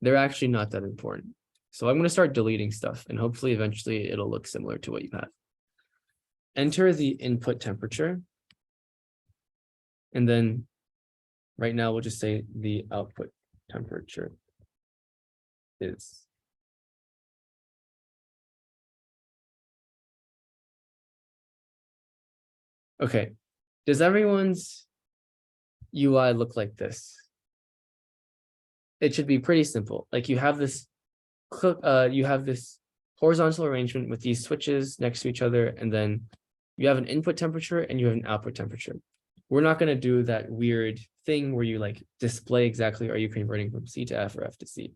Speaker 2: They're actually not that important. So I'm going to start deleting stuff, and hopefully eventually it'll look similar to what you have. Enter the input temperature. And then Right now, we'll just say the output temperature is. Okay, does everyone's UI look like this? It should be pretty simple. Like you have this horizontal arrangement with these switches next to each other, and then you have an input temperature and you have an output temperature. We're not going to do that weird thing where you like display exactly, are you converting from C to F or F to C?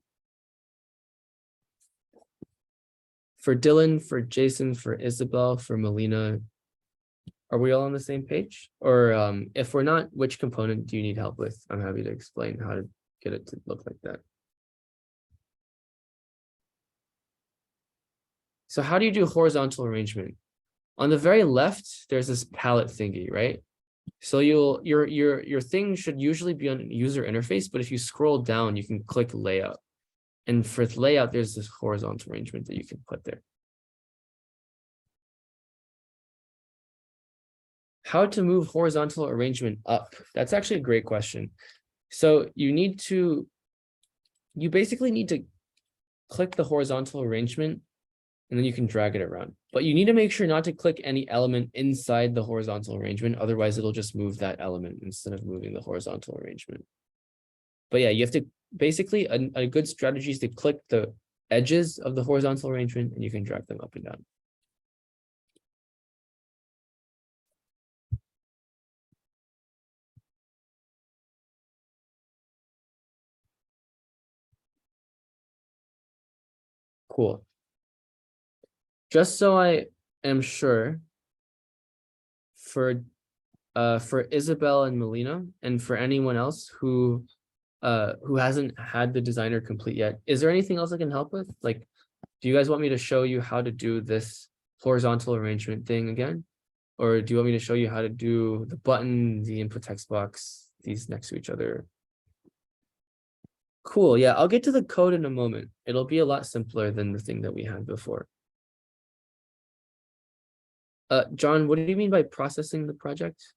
Speaker 2: For Dylan, for Jason, for Isabel, for Melina, are we all on the same page? Or if we're not, which component do you need help with? I'm happy to explain how to get it to look like that. So how do you do horizontal arrangement? On the very left, there's this palette thingy, right? So your thing should usually be on user interface, but if you scroll down, you can click layout. And for layout, there's this horizontal arrangement that you can put there. How to move horizontal arrangement up? That's actually a great question. So you basically need to click the horizontal arrangement and then you can drag it around. But you need to make sure not to click any element inside the horizontal arrangement. Otherwise, it'll just move that element instead of moving the horizontal arrangement. But yeah, you have to basically, a good strategy is to click the edges of the horizontal arrangement and you can drag them up and down. Cool. Just so I am sure, for Isabel and Melina, and for anyone else who hasn't had the designer complete yet, is there anything else I can help with? Like, do you guys want me to show you how to do this horizontal arrangement thing again? Or do you want me to show you how to do the button, the input text box, these next to each other? Cool, yeah, I'll get to the code in a moment. It'll be a lot simpler than the thing that we had before. John, what do you mean by processing the project?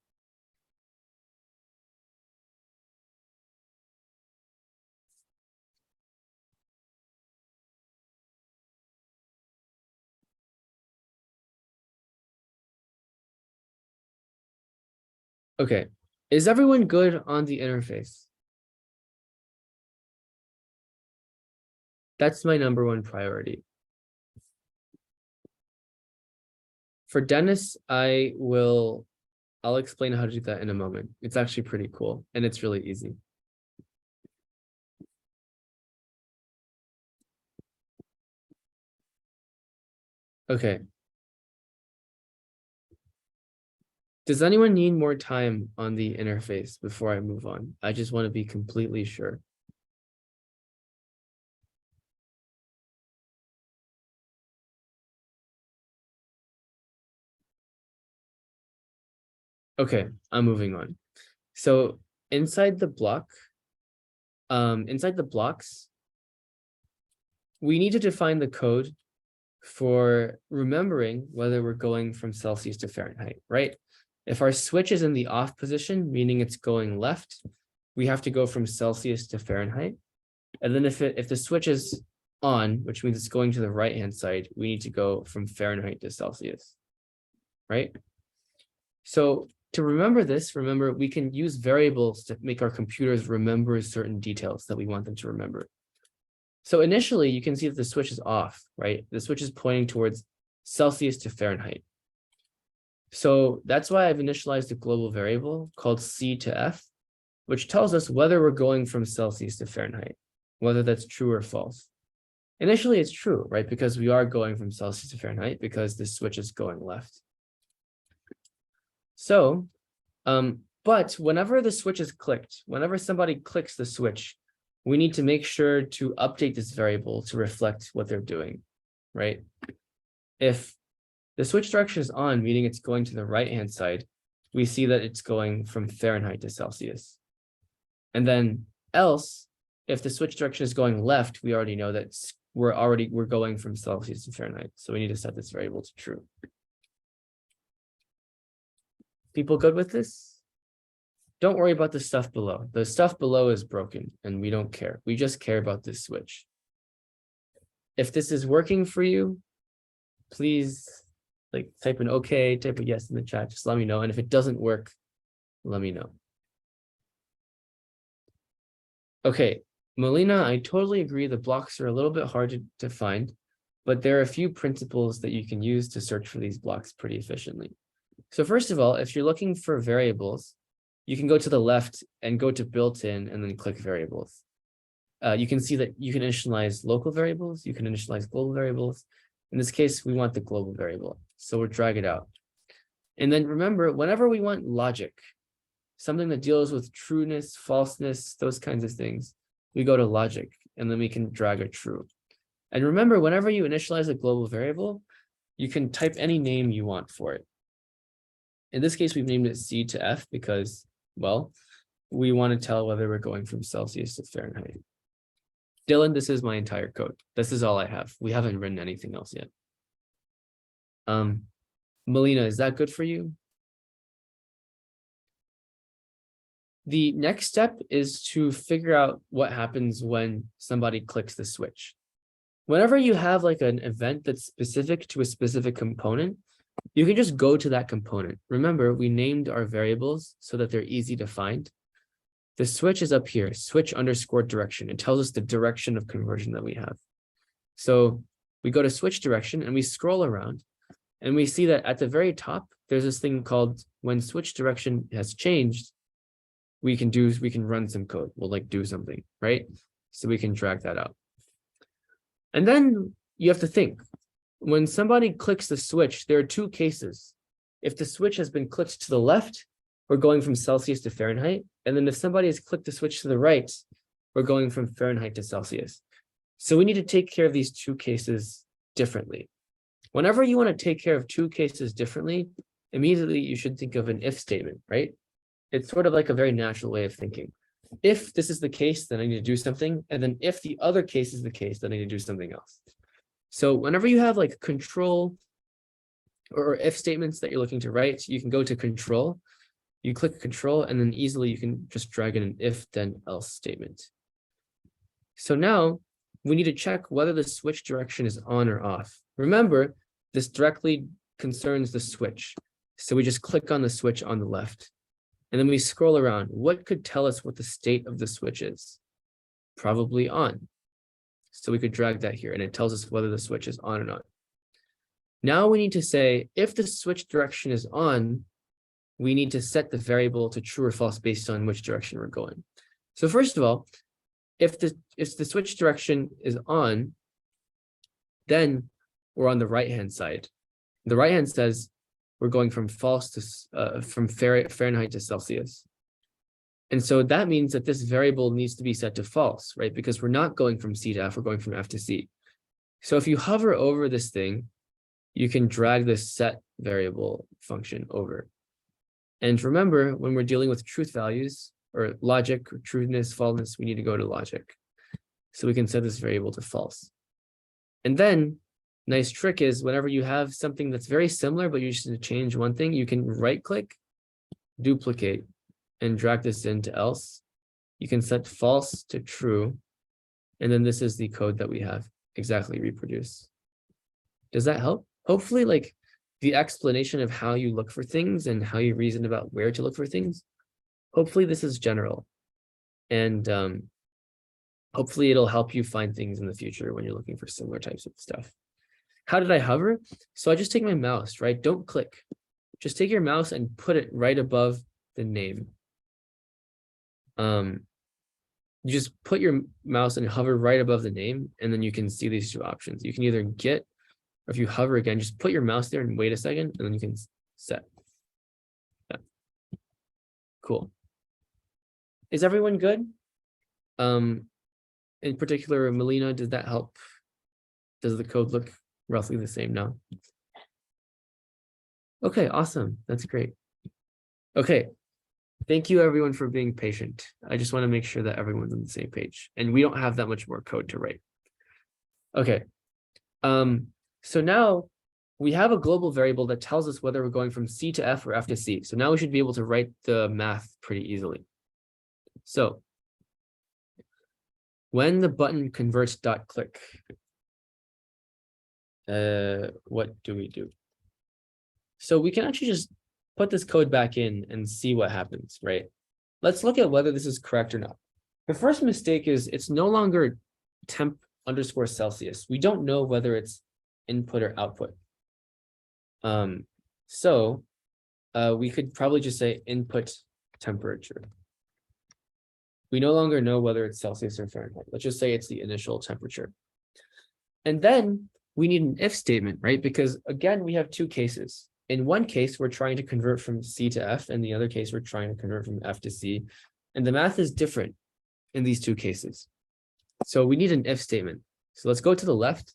Speaker 2: Okay, is everyone good on the interface? That's my #1 priority. For Dennis, I'll explain how to do that in a moment. It's actually pretty cool and it's really easy. Okay. Does anyone need more time on the interface before I move on? I just want to be completely sure. Okay, I'm moving on. So inside the blocks, we need to define the code for remembering whether we're going from Celsius to Fahrenheit, right? If our switch is in the off position, meaning it's going left, we have to go from Celsius to Fahrenheit. And then if the switch is on, which means it's going to the right-hand side, we need to go from Fahrenheit to Celsius, right? So to remember this, remember, we can use variables to make our computers remember certain details that we want them to remember. So initially, you can see that the switch is off, right? The switch is pointing towards Celsius to Fahrenheit. So that's why I've initialized a global variable called C to F, which tells us whether we're going from Celsius to Fahrenheit, whether that's true or false. Initially, it's true, right? Because we are going from Celsius to Fahrenheit because the switch is going left. So, but whenever the switch is clicked, whenever somebody clicks the switch, we need to make sure to update this variable to reflect what they're doing, right? If the switch direction is on, meaning it's going to the right-hand side, we see that it's going from Fahrenheit to Celsius. And then else, if the switch direction is going left, we already know that we're going from Celsius to Fahrenheit. So we need to set this variable to true. People good with this? don't worry about the stuff below. The stuff below is broken and we don't care. We just care about this switch. If this is working for you, please like type an okay, type a yes in the chat, just let me know. And if it doesn't work, let me know. Okay, Melina, I totally agree. The blocks are a little bit hard to find, but there are a few principles that you can use to search for these blocks pretty efficiently. So first of all, if you're looking for variables, you can go to the left and go to built-in and then click variables. You can see that you can initialize local variables, you can initialize global variables. In this case, we want the global variable. So we'll drag it out. And then remember, whenever we want logic, something that deals with trueness, falseness, those kinds of things, we go to logic and then we can drag a true. And remember, whenever you initialize a global variable, you can type any name you want for it. In this case, we've named it C to F because, well, we want to tell whether we're going from Celsius to Fahrenheit. Dylan, this is my entire code. This is all I have. We haven't written anything else yet. Melina, is that good for you? The next step is to figure out what happens when somebody clicks the switch. Whenever you have like an event that's specific to a specific component, you can just go to that component. Remember, we named our variables so that they're easy to find. The switch is up here, switch underscore direction. It tells us the direction of conversion that we have. So we go to switch direction and we scroll around and we see that at the very top, there's this thing called when switch direction has changed, we can run some code. We'll like do something, right? So we can drag that out. And then you have to think, when somebody clicks the switch, there are two cases. If the switch has been clicked to the left, we're going from Celsius to Fahrenheit. And then if somebody has clicked the switch to the right, we're going from Fahrenheit to Celsius. So we need to take care of these two cases differently. Whenever you want to take care of two cases differently, immediately you should think of an if statement, right? It's sort of like a very natural way of thinking. If this is the case, then I need to do something. And then if the other case is the case, then I need to do something else. So whenever you have like control or if statements that you're looking to write, you can go to control. You click control and then easily you can just drag in an if then else statement. So now we need to check whether the switch direction is on or off. Remember, this directly concerns the switch. So we just click on the switch on the left. And then we scroll around. What could tell us what the state of the switch is? Probably on. So we could drag that here and it tells us whether the switch is on or not. Now we need to say, if the switch direction is on, we need to set the variable to true or false based on which direction we're going. So first of all, if the switch direction is on, then we're on the right-hand side. The right-hand says we're going from false to from Fahrenheit to Celsius. And so that means that this variable needs to be set to false, right? Because we're not going from C to F, we're going from F to C. So if you hover over this thing, you can drag this set variable function over. And remember, when we're dealing with truth values or logic, or truthness, falseness, we need to go to logic. So we can set this variable to false. And then, nice trick is whenever you have something that's very similar, but you just need to change one thing, you can right click, duplicate, and drag this into else. You can set false to true. And then this is the code that we have exactly reproduce. Does that help? Hopefully, like the explanation of how you look for things and how you reason about where to look for things. Hopefully this is general. And hopefully it'll help you find things in the future when you're looking for similar types of stuff. How did I hover? So I just take my mouse, right? Don't click. Just take your mouse and put it right above the name. You just put your mouse and hover right above the name, and then you can see these two options. You can either get, or if you hover again, just put your mouse there and wait a second, and then you can set. Yeah. Cool. Is everyone good? In particular, Melina, did that help? Does the code look roughly the same now? Okay, awesome. That's great. Okay. Thank you everyone for being patient. I just want to make sure that everyone's on the same page and we don't have that much more code to write. Okay. So now we have a global variable that tells us whether we're going from C to F or F to C. So now we should be able to write the math pretty easily. So when the button converts dot click, what do we do? So we can actually just put this code back in and see what happens, right? Let's look at whether this is correct or not. The first mistake is it's no longer temp underscore Celsius. We don't know whether it's input or output. We could probably just say input temperature. We no longer know whether it's Celsius or Fahrenheit. Let's just say it's the initial temperature. And then we need an if statement, right? Because again, we have two cases. In one case, we're trying to convert from C to F, and the other case, we're trying to convert from F to C. And the math is different in these two cases. So we need an if statement. So let's go to the left,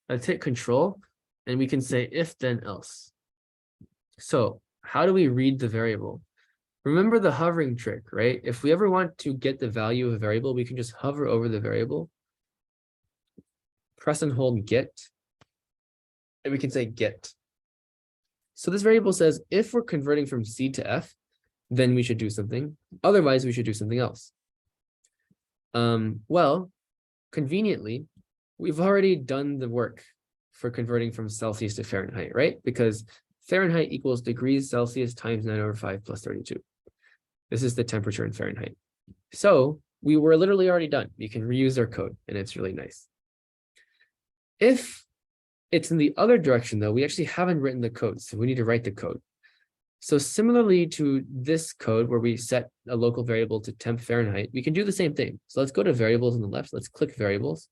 Speaker 2: let's hit Control, and we can say if then else. So how do we read the variable? Remember the hovering trick, right? If we ever want to get the value of a variable, we can just hover over the variable, press and hold get, and we can say get. So this variable says if we're converting from C to F, then we should do something. Otherwise, we should do something else. Well, conveniently, we've already done the work for converting from Celsius to Fahrenheit, right? Because Fahrenheit equals degrees Celsius times 9/5 plus 32. This is the temperature in Fahrenheit. So we were literally already done. You can reuse our code, and it's really nice. If it's in the other direction, though, we actually haven't written the code, so we need to write the code. So similarly to this code where we set a local variable to temp Fahrenheit, we can do the same thing. So let's go to variables on the left. Let's click variables.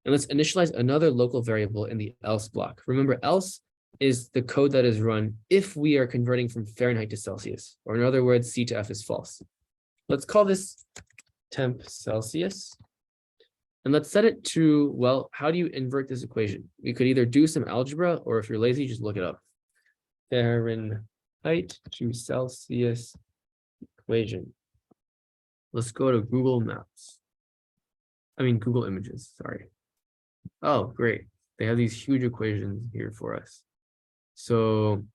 Speaker 2: And let's initialize another local variable in the else block. Remember, else is the code that is run if we are converting from Fahrenheit to Celsius, or in other words, C to F is false. Let's call this temp Celsius. And let's set it to, well, how do you invert this equation? We could either do some algebra, or if you're lazy, just look it up. Fahrenheit to Celsius equation. Let's go to Google Maps. Google Images, sorry. Oh, great. They have these huge equations here for us. So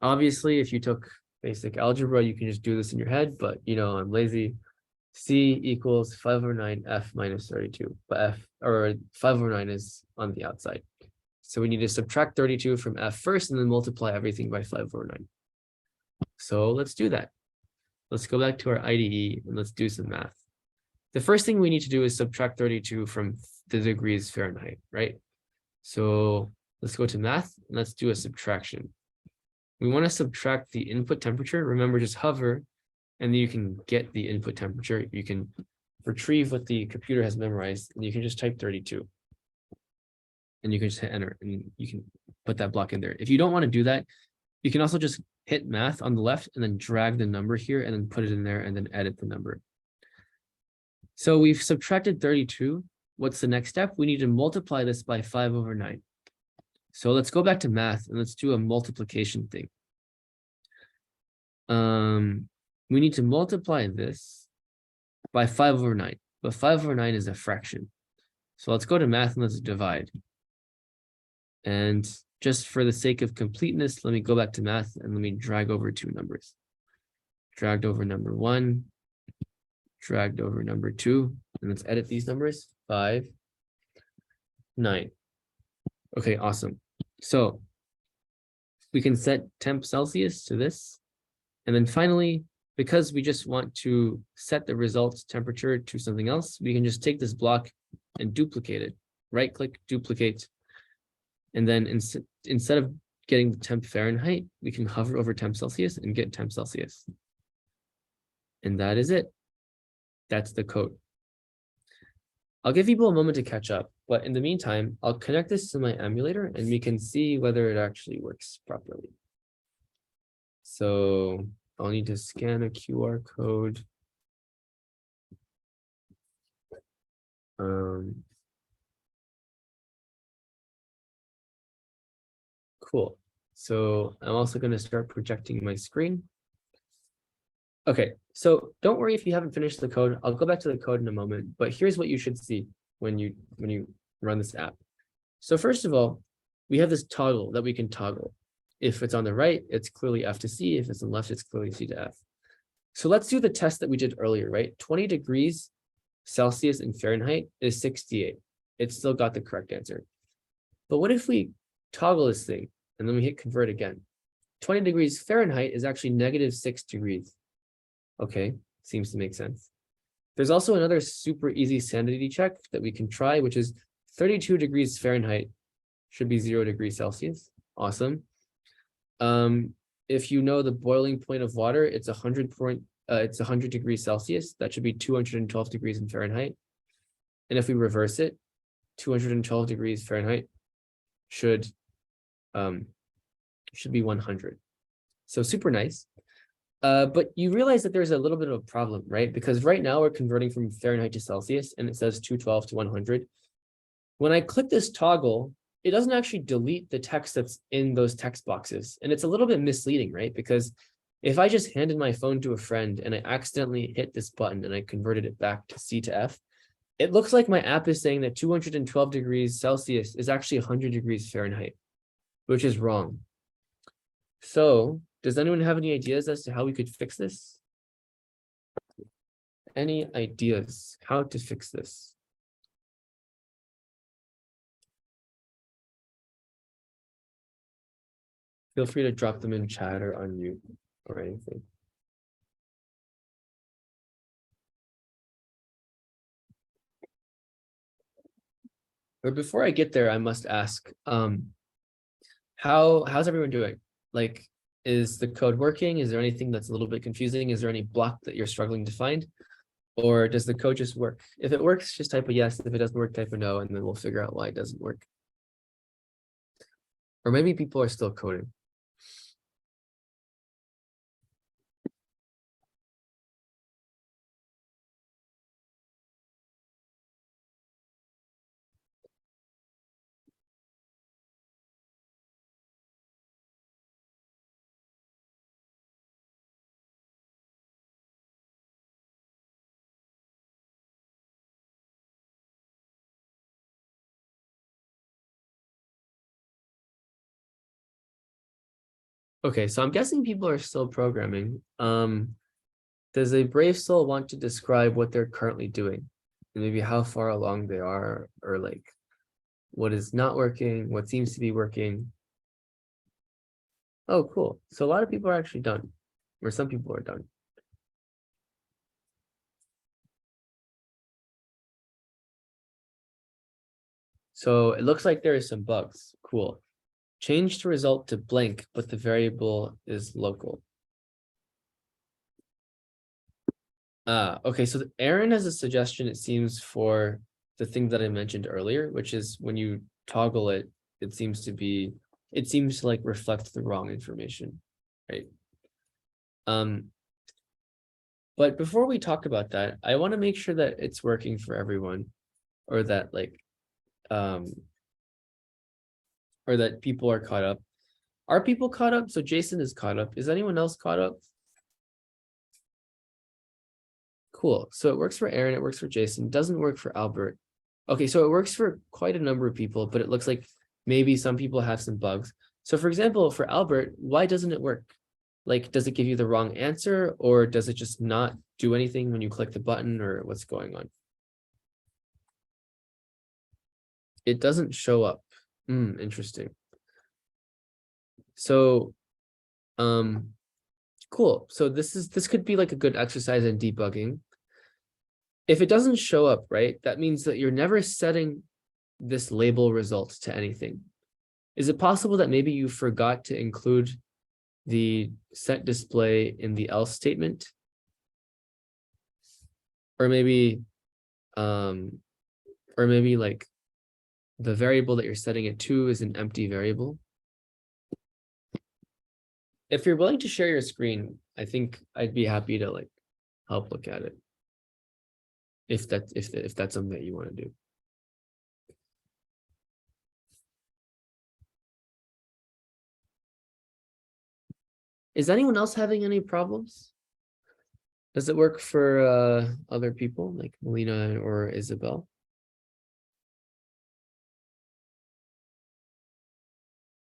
Speaker 2: obviously, if you took basic algebra, you can just do this in your head, but I'm lazy. C equals 5/9 F minus 32, but 5/9 is on the outside. So we need to subtract 32 from F first and then multiply everything by 5/9. So let's do that. Let's go back to our IDE and let's do some math. The first thing we need to do is subtract 32 from the degrees Fahrenheit, right? So let's go to math and let's do a subtraction. We want to subtract the input temperature. Remember, just hover and then you can get the input temperature. You can retrieve what the computer has memorized and you can just type 32. And you can just hit enter and you can put that block in there. If you don't want to do that, you can also just hit math on the left and then drag the number here and then put it in there and then edit the number. So we've subtracted 32. What's the next step? We need to multiply this by 5/9. So let's go back to math and let's do a multiplication thing. We need to multiply this by 5/9, but 5/9 is a fraction. So let's go to math and let's divide. And just for the sake of completeness, let me go back to math and let me drag over two numbers. Dragged over number 1, dragged over number 2, and let's edit these numbers. 5, 9. Okay, awesome. So we can set temp Celsius to this. And then finally, because we just want to set the result temperature to something else, we can just take this block and duplicate it. Right click, duplicate. And then instead of getting the temp Fahrenheit, we can hover over temp Celsius and get temp Celsius. And that is it. That's the code. I'll give people a moment to catch up, but in the meantime, I'll connect this to my emulator and we can see whether it actually works properly. So I'll need to scan a QR code. Cool. So I'm also going to start projecting my screen. Okay, so don't worry if you haven't finished the code. I'll go back to the code in a moment, but here's what you should see when you run this app. So first of all, we have this toggle that we can toggle. If it's on the right, it's clearly F to C. If it's on the left, it's clearly C to F. So let's do the test that we did earlier, right? 20 degrees Celsius in Fahrenheit is 68. It's still got the correct answer. But what if we toggle this thing and then we hit convert again? 20 degrees Fahrenheit is actually -6 degrees. Okay, seems to make sense. There's also another super easy sanity check that we can try, which is 32 degrees Fahrenheit should be 0 degrees Celsius. Awesome. If you know the boiling point of water, it's 100 degrees Celsius. That should be 212 degrees in Fahrenheit. And if we reverse it, 212 degrees Fahrenheit should be 100. So super nice. But you realize that there's a little bit of a problem, right? Because right now we're converting from Fahrenheit to Celsius and it says 212 to 100. When I click this toggle, it doesn't actually delete the text that's in those text boxes. And it's a little bit misleading, right? Because if I just handed my phone to a friend and I accidentally hit this button and I converted it back to C to F, it looks like my app is saying that 212 degrees Celsius is actually 100 degrees Fahrenheit, which is wrong. So does anyone have any ideas as to how we could fix this? Any ideas how to fix this? Feel free to drop them in chat or unmute or anything. But before I get there, I must ask, how's everyone doing? Like, is the code working? Is there anything that's a little bit confusing? Is there any block that you're struggling to find? Or does the code just work? If it works, just type a yes. If it doesn't work, type a no, and then we'll figure out why it doesn't work. Or maybe people are still coding. Okay, so I'm guessing people are still programming. Does a brave soul want to describe what they're currently doing? And maybe how far along they are, or like what is not working, what seems to be working. Oh, cool. So a lot of people are actually done, or some people are done. So it looks like there is some bugs. Cool. Change the result to blank, but the variable is local. Okay, so Aaron has a suggestion, it seems, for the thing that I mentioned earlier, which is when you toggle it, it seems to like reflect the wrong information, right? But before we talk about that, I want to make sure that it's working for everyone, or that like, or that people are caught up. Are people caught up? So Jason is caught up. Is anyone else caught up? Cool. So it works for Aaron, it works for Jason, doesn't work for Albert. Okay, so it works for quite a number of people, but it looks like maybe some people have some bugs. So for example, for Albert, why doesn't it work? Like, does it give you the wrong answer, or does it just not do anything when you click the button, or what's going on? It doesn't show up. Interesting. So, cool. So this could be like a good exercise in debugging. If it doesn't show up, right, that means that you're never setting this label result to anything. Is it possible that maybe you forgot to include the set display in the else statement? Or maybe like the variable that you're setting it to is an empty variable. If you're willing to share your screen, I think I'd be happy to like help look at it. If that's something that you want to do. Is anyone else having any problems? Does it work for other people like Melina or Isabel?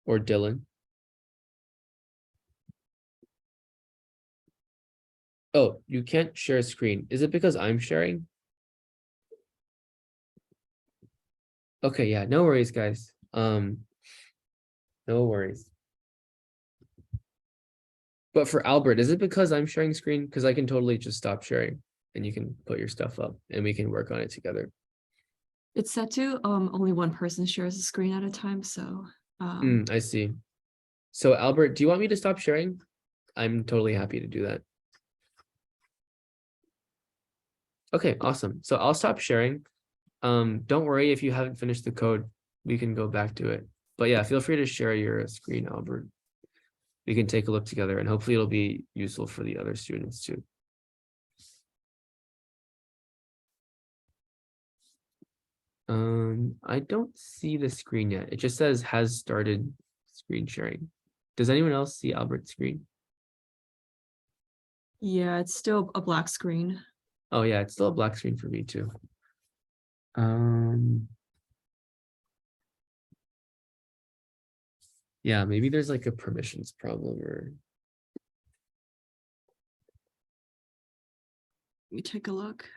Speaker 2: or Dylan? Oh, you can't share a screen. Is it because I'm sharing? Okay, yeah, no worries, guys. No worries. But for Albert, is it because I'm sharing screen? Because I can totally just stop sharing and you can put your stuff up and we can work on it together.
Speaker 1: It's set to only one person shares a screen at a time, so
Speaker 2: I see. So Albert, do you want me to stop sharing? I'm totally happy to do that. Okay, awesome. So I'll stop sharing. Don't worry if you haven't finished the code, we can go back to it. But yeah, feel free to share your screen, Albert. We can take a look together and hopefully it'll be useful for the other students too. I don't see the screen yet. It just says has started screen sharing. Does anyone else see Albert's screen?
Speaker 1: yeah, it's still a black screen.
Speaker 2: Oh yeah, it's still a black screen for me too. Yeah, maybe there's like a permissions problem or
Speaker 1: Let me take a look.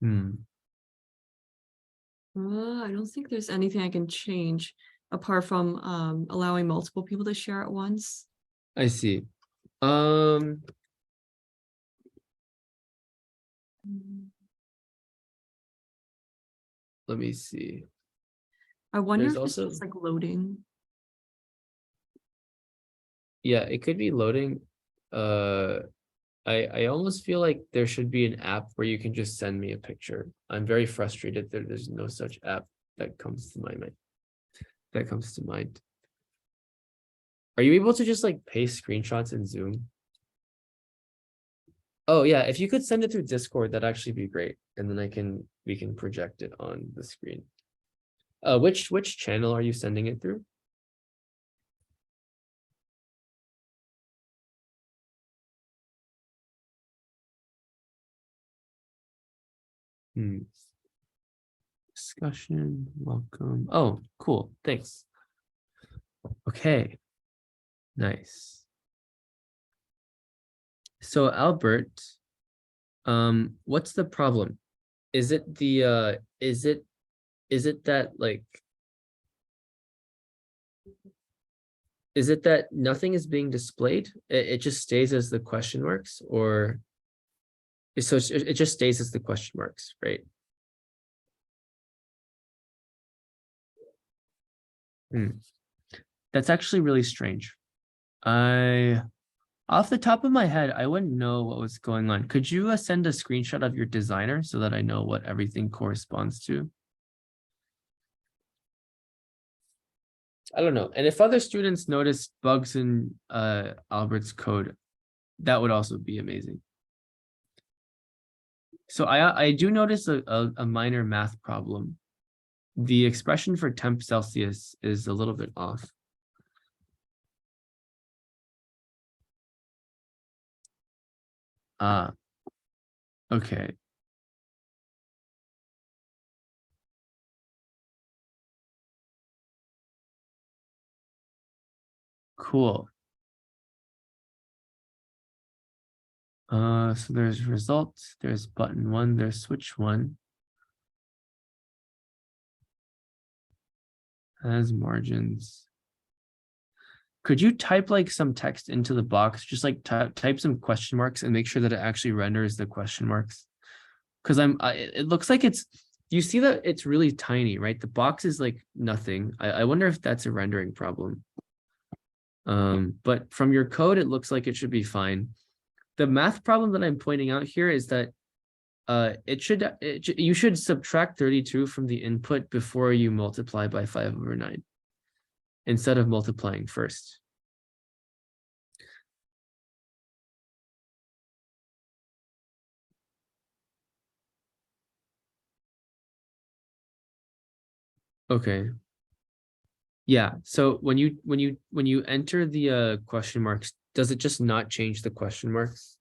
Speaker 1: I don't think there's anything I can change apart from allowing multiple people to share at once.
Speaker 2: I see. Let me see.
Speaker 1: I wonder
Speaker 2: There's
Speaker 1: if it's
Speaker 2: also,
Speaker 1: just like loading.
Speaker 2: yeah, it could be loading. I almost feel like there should be an app where you can just send me a picture. I'm very frustrated that there's no such app that comes to my mind. That comes to mind. Are you able to just like paste screenshots in Zoom? Oh yeah, if you could send it through Discord, that'd actually be great. And then we can project it on the screen. Which channel are you sending it through? Discussion, welcome. Oh, cool. Thanks. Okay. Nice. So Albert, what's the problem? Is it the is it that like is it that nothing is being displayed? It just stays as the question marks, or so it just stays as the question marks, right? That's actually really strange. Off the top of my head, I wouldn't know what was going on. Could you send a screenshot of your designer so that I know what everything corresponds to? I don't know. And if other students notice bugs in Albert's code, that would also be amazing. So I do notice a minor math problem. The expression for temp Celsius is a little bit off. Okay. Cool. So there's results, there's button one, there's switch one. Has margins. Could you type like some text into the box? Just like type some question marks and make sure that it actually renders the question marks. Because it looks like you see that it's really tiny, right? The box is like nothing. I wonder if that's a rendering problem. But from your code, it looks like it should be fine. The math problem that I'm pointing out here is that you should subtract 32 from the input before you multiply by 5/9 instead of multiplying first. Okay. Yeah. So when you enter the question marks, does it just not change the question marks?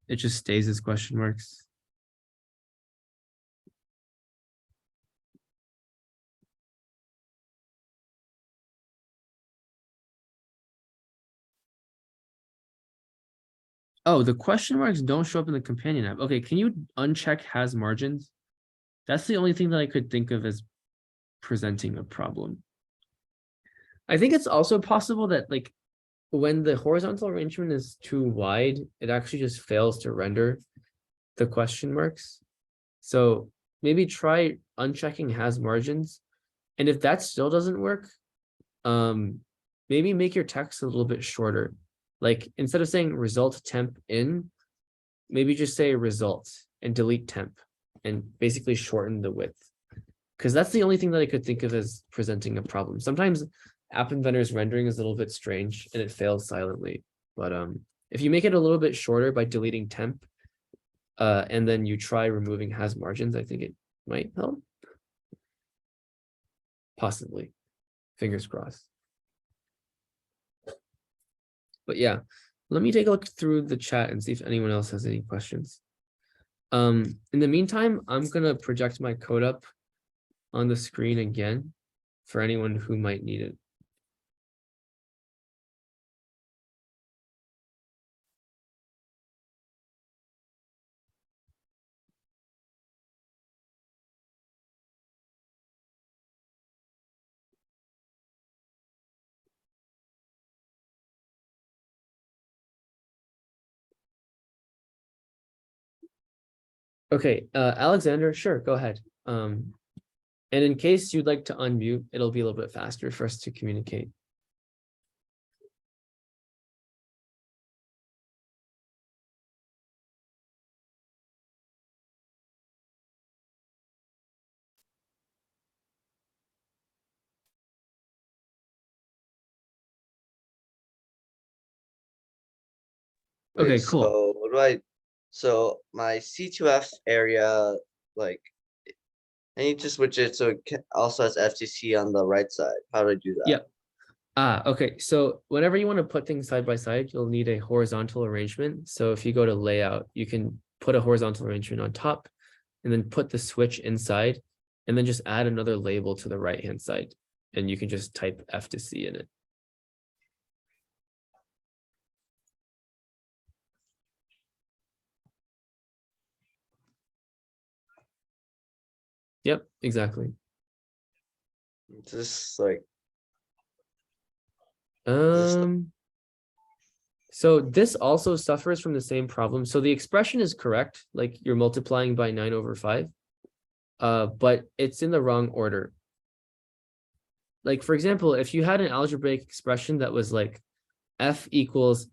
Speaker 2: it just stays as question marks. Oh, the question marks don't show up in the companion app. Okay, can you uncheck has margins? That's the only thing that I could think of as presenting a problem. I think it's also possible that like when the horizontal arrangement is too wide, it actually just fails to render the question marks. So maybe try unchecking has margins. And if that still doesn't work, maybe make your text a little bit shorter. Like instead of saying result temp in, maybe just say result and delete temp and basically shorten the width. Because that's the only thing that I could think of as presenting a problem. Sometimes App Inventor's rendering is a little bit strange and it fails silently. But if you make it a little bit shorter by deleting temp, and then you try removing has margins, I think it might help. Possibly. Fingers crossed. But yeah, let me take a look through the chat and see if anyone else has any questions. In the meantime, I'm gonna project my code up on the screen again for anyone who might need it. Okay, Alexander, sure, go ahead. And in case you'd like to unmute, it'll be a little bit faster for us to communicate. Okay,
Speaker 4: Wait,
Speaker 2: cool.
Speaker 4: so what do I, so my C2F area, like, I need to switch it so it also has FTC on the right side. How do I do that?
Speaker 2: Yep. Okay. So whenever you want to put things side by side, you'll need a horizontal arrangement. So if you go to layout, you can put a horizontal arrangement on top and then put the switch inside and then just add another label to the right-hand side. And you can just type F to C in it. Yep, exactly.
Speaker 4: Just like,
Speaker 2: So this also suffers from the same problem. So the expression is correct, like you're multiplying by 9/5, but it's in the wrong order. Like, for example, if you had an algebraic expression that was like F equals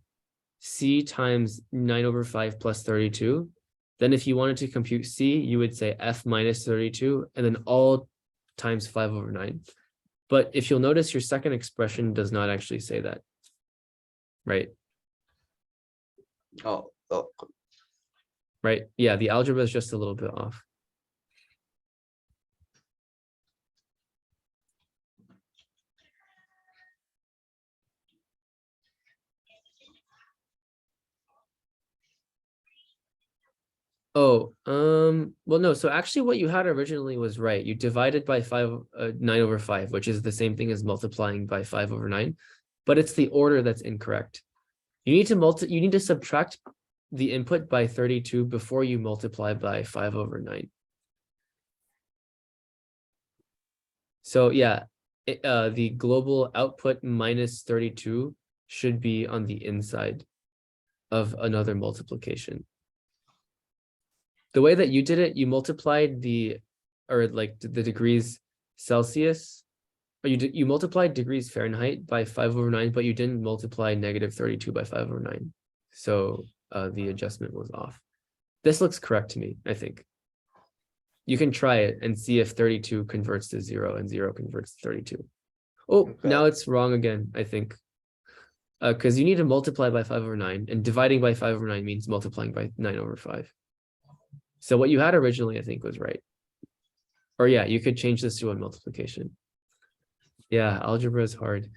Speaker 2: C times 9/5 plus 32, then if you wanted to compute C, you would say F minus 32, and then all times 5/9. But if you'll notice, your second expression does not actually say that, right?
Speaker 4: oh,
Speaker 2: Right? Yeah, the algebra is just a little bit off. Oh, well, no. So actually what you had originally was right. You divided by 9/5, which is the same thing as multiplying by 5/9, but it's the order that's incorrect. You need to subtract the input by 32 before you multiply by 5/9. So yeah, the global output minus 32 should be on the inside of another multiplication. The way that you did it, you multiplied the degrees Celsius, or you multiplied degrees Fahrenheit by 5/9, but you didn't multiply -32 by 5/9. So the adjustment was off. This looks correct to me, I think. You can try it and see if 32 converts to 0 and 0 converts to 32. Oh,
Speaker 4: Okay.
Speaker 2: now it's wrong again, I think. Because you need to multiply by 5/9, and dividing by 5/9 means multiplying by 9/5. So what you had originally, I think, was right. Or yeah, you could change this to a multiplication. Yeah, algebra is hard.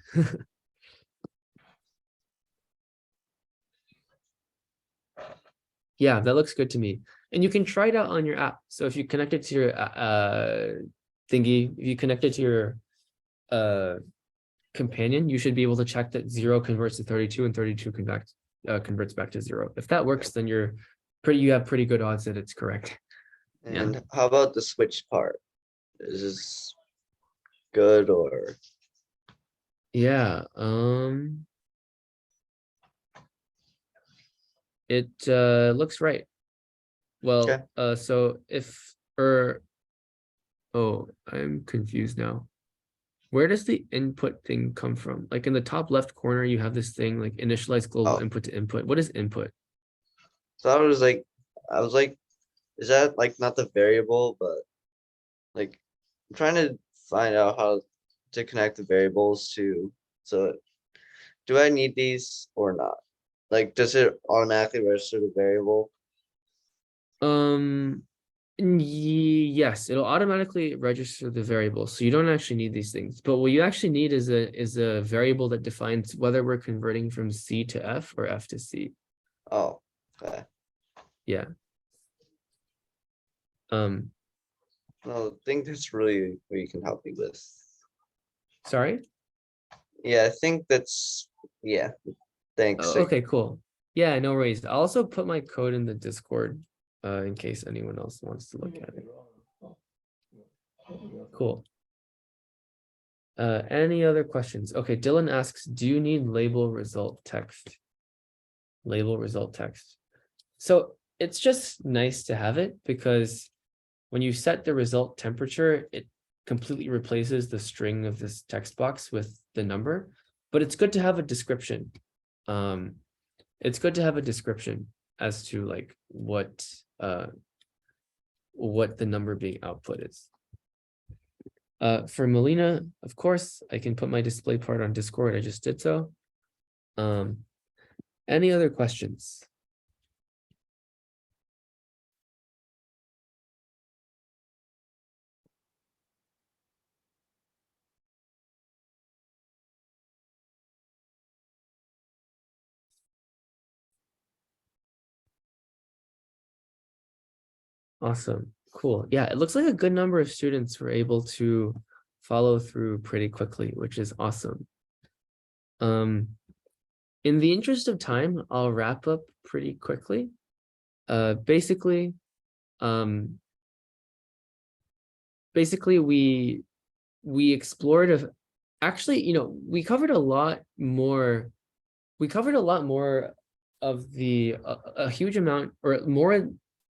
Speaker 2: Yeah, that looks good to me. And you can try it out on your app. So if you connect it to your thingy, if you connect it to your companion, you should be able to check that 0 converts to 32 and 32 converts back to 0. If that works, then you have pretty good odds that it's correct. Yeah.
Speaker 4: And how about the switch part? Is this good or?
Speaker 2: Yeah. It looks right. Well,
Speaker 4: Okay.
Speaker 2: so if oh, I'm confused now. Where does the input thing come from? Like in the top left corner, you have this thing like initialize global
Speaker 4: Oh.
Speaker 2: input to input. What is input?
Speaker 4: So I was like, is that like not the variable, but like I'm trying to find out how to connect the variables to, so do I need these or not? Like, does it automatically register the variable?
Speaker 2: Yes, it'll automatically register the variable. So you don't actually need these things. But what you actually need is a variable that defines whether we're converting from C to F or F to C.
Speaker 4: Oh, okay.
Speaker 2: Yeah.
Speaker 4: No, I think that's really what you can help me with.
Speaker 2: Sorry?
Speaker 4: Yeah, I think that's, yeah, thanks.
Speaker 2: Oh, okay, cool. Yeah, no worries. I'll also put my code in the Discord in case anyone else wants to look at it. Cool. Any other questions? Okay, Dylan asks, do you need label result text? Label result text. So it's just nice to have it because when you set the result temperature, it completely replaces the string of this text box with the number, but it's good to have a description. It's good to have a description as to like what the number being output is. For Melina, of course, I can put my display part on Discord. I just did so. Any other questions? Awesome. Cool. Yeah, it looks like a good number of students were able to follow through pretty quickly, which is awesome. In the interest of time, I'll wrap up pretty quickly. Basically, we explored actually, we covered a lot more. We covered a lot more of a huge amount or more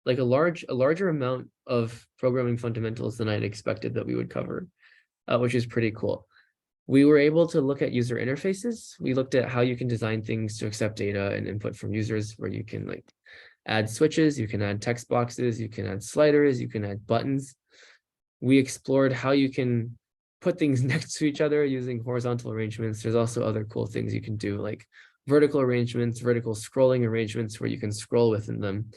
Speaker 2: like a larger amount of programming fundamentals than I'd expected that we would cover, which is pretty cool. We were able to look at user interfaces. We looked at how you can design things to accept data and input from users, where you can like add switches, you can add text boxes, you can add sliders, you can add buttons. We explored how you can put things next to each other using horizontal arrangements. There's also other cool things you can do, like vertical arrangements, vertical scrolling arrangements where you can scroll within them.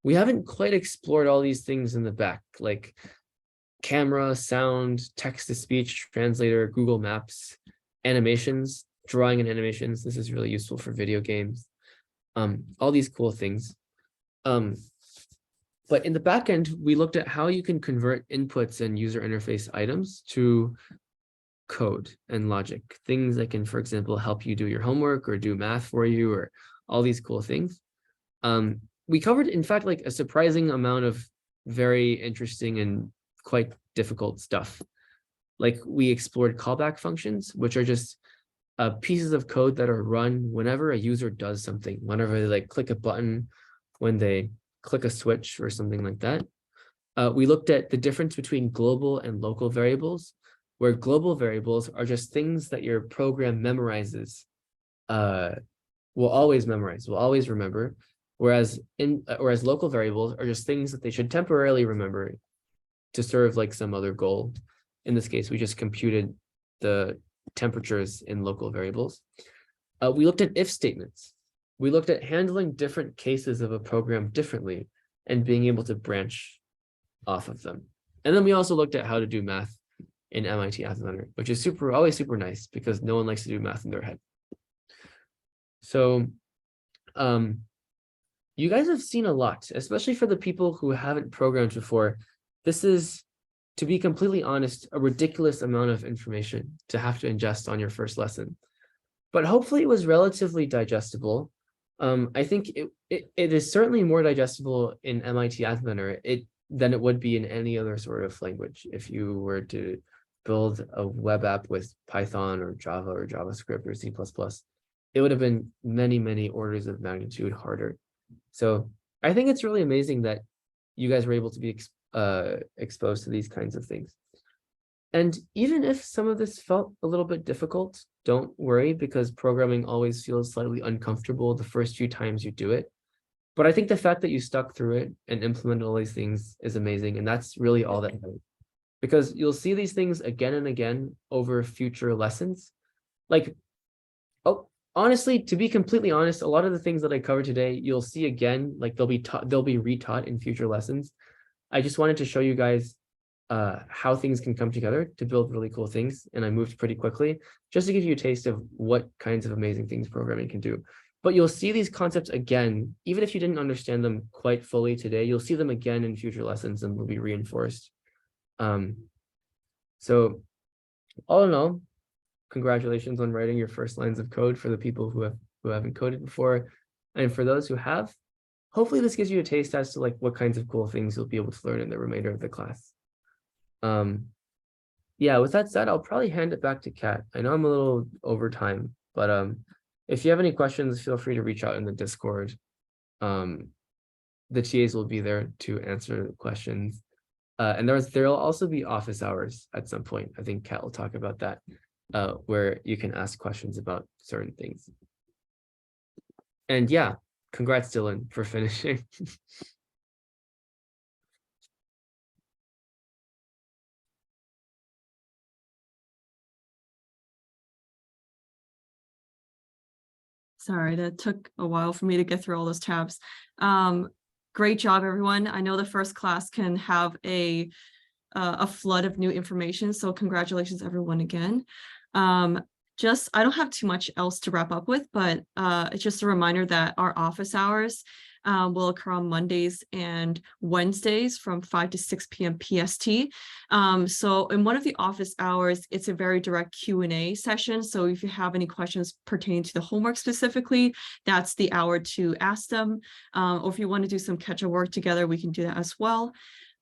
Speaker 2: We haven't quite explored all these things in the back, like camera, sound, text-to-speech, translator, Google Maps, animations, drawing and animations. This is really useful for video games. All these cool things. But in the back end, we looked at how you can convert inputs and user interface items to code and logic, things that can, for example, help you do your homework or do math for you or all these cool things. We covered, in fact, like a surprising amount of very interesting and quite difficult stuff. Like we explored callback functions, which are just pieces of code that are run whenever a user does something, whenever they like click a button, when they click a switch or something like that. We looked at the difference between global and local variables, where global variables are just things that your program memorizes, will always memorize, will always remember, whereas local variables are just things that they should temporarily remember to serve like some other goal. In this case, we just computed the temperatures in local variables. We looked at if statements. We looked at handling different cases of a program differently and being able to branch off of them. And then we also looked at how to do math in MIT Athletic, which is always super nice because no one likes to do math in their head. So, you guys have seen a lot, especially for the people who haven't programmed before. This is, to be completely honest, a ridiculous amount of information to have to ingest on your first lesson. But hopefully it was relatively digestible. I think it is certainly more digestible in MIT Adventure than it would be in any other sort of language. If you were to build a web app with Python or Java or JavaScript or C++, it would have been many, many orders of magnitude harder. So I think it's really amazing that you guys were able to be exposed to these kinds of things. And even if some of this felt a little bit difficult, don't worry, because programming always feels slightly uncomfortable the first few times you do it. But I think the fact that you stuck through it and implemented all these things is amazing. And that's really all that matters. Because you'll see these things again and again over future lessons. Like, oh, honestly, to be completely honest, a lot of the things that I covered today, you'll see again, like they'll be retaught in future lessons. I just wanted to show you guys how things can come together to build really cool things. And I moved pretty quickly just to give you a taste of what kinds of amazing things programming can do. But you'll see these concepts again, even if you didn't understand them quite fully today, you'll see them again in future lessons and will be reinforced. So all in all, congratulations on writing your first lines of code for the people who haven't coded before. And for those who have, hopefully this gives you a taste as to like what kinds of cool things you'll be able to learn in the remainder of the class. Yeah, with that said, I'll probably hand it back to Kat. I know I'm a little over time, but if you have any questions, feel free to reach out in the Discord. The TAs will be there to answer questions. And there'll also be office hours at some point. I think Kat will talk about that, where you can ask questions about certain things. And yeah, congrats, Dylan, for finishing.
Speaker 1: Sorry, that took a while for me to get through all those tabs. Great job, everyone. I know the first class can have a flood of new information, so congratulations, everyone, again. I don't have too much else to wrap up with, but it's just a reminder that our office hours will occur on Mondays and Wednesdays from 5 to 6 p.m. PST. So in one of the office hours, it's a very direct Q&A session. So if you have any questions pertaining to the homework specifically, that's the hour to ask them. Or if you want to do some catch-up work together, we can do that as well.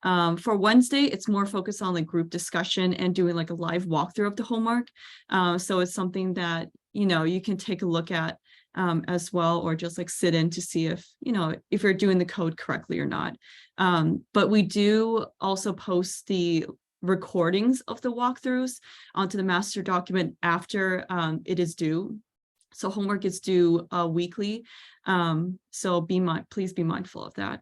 Speaker 1: For Wednesday, it's more focused on like group discussion and doing like a live walkthrough of the homework. So it's something that, you can take a look at as well, or just like sit in to see if you're doing the code correctly or not. But we do also post the recordings of the walkthroughs onto the master document after it is due. So homework is due weekly. So please be mindful of that.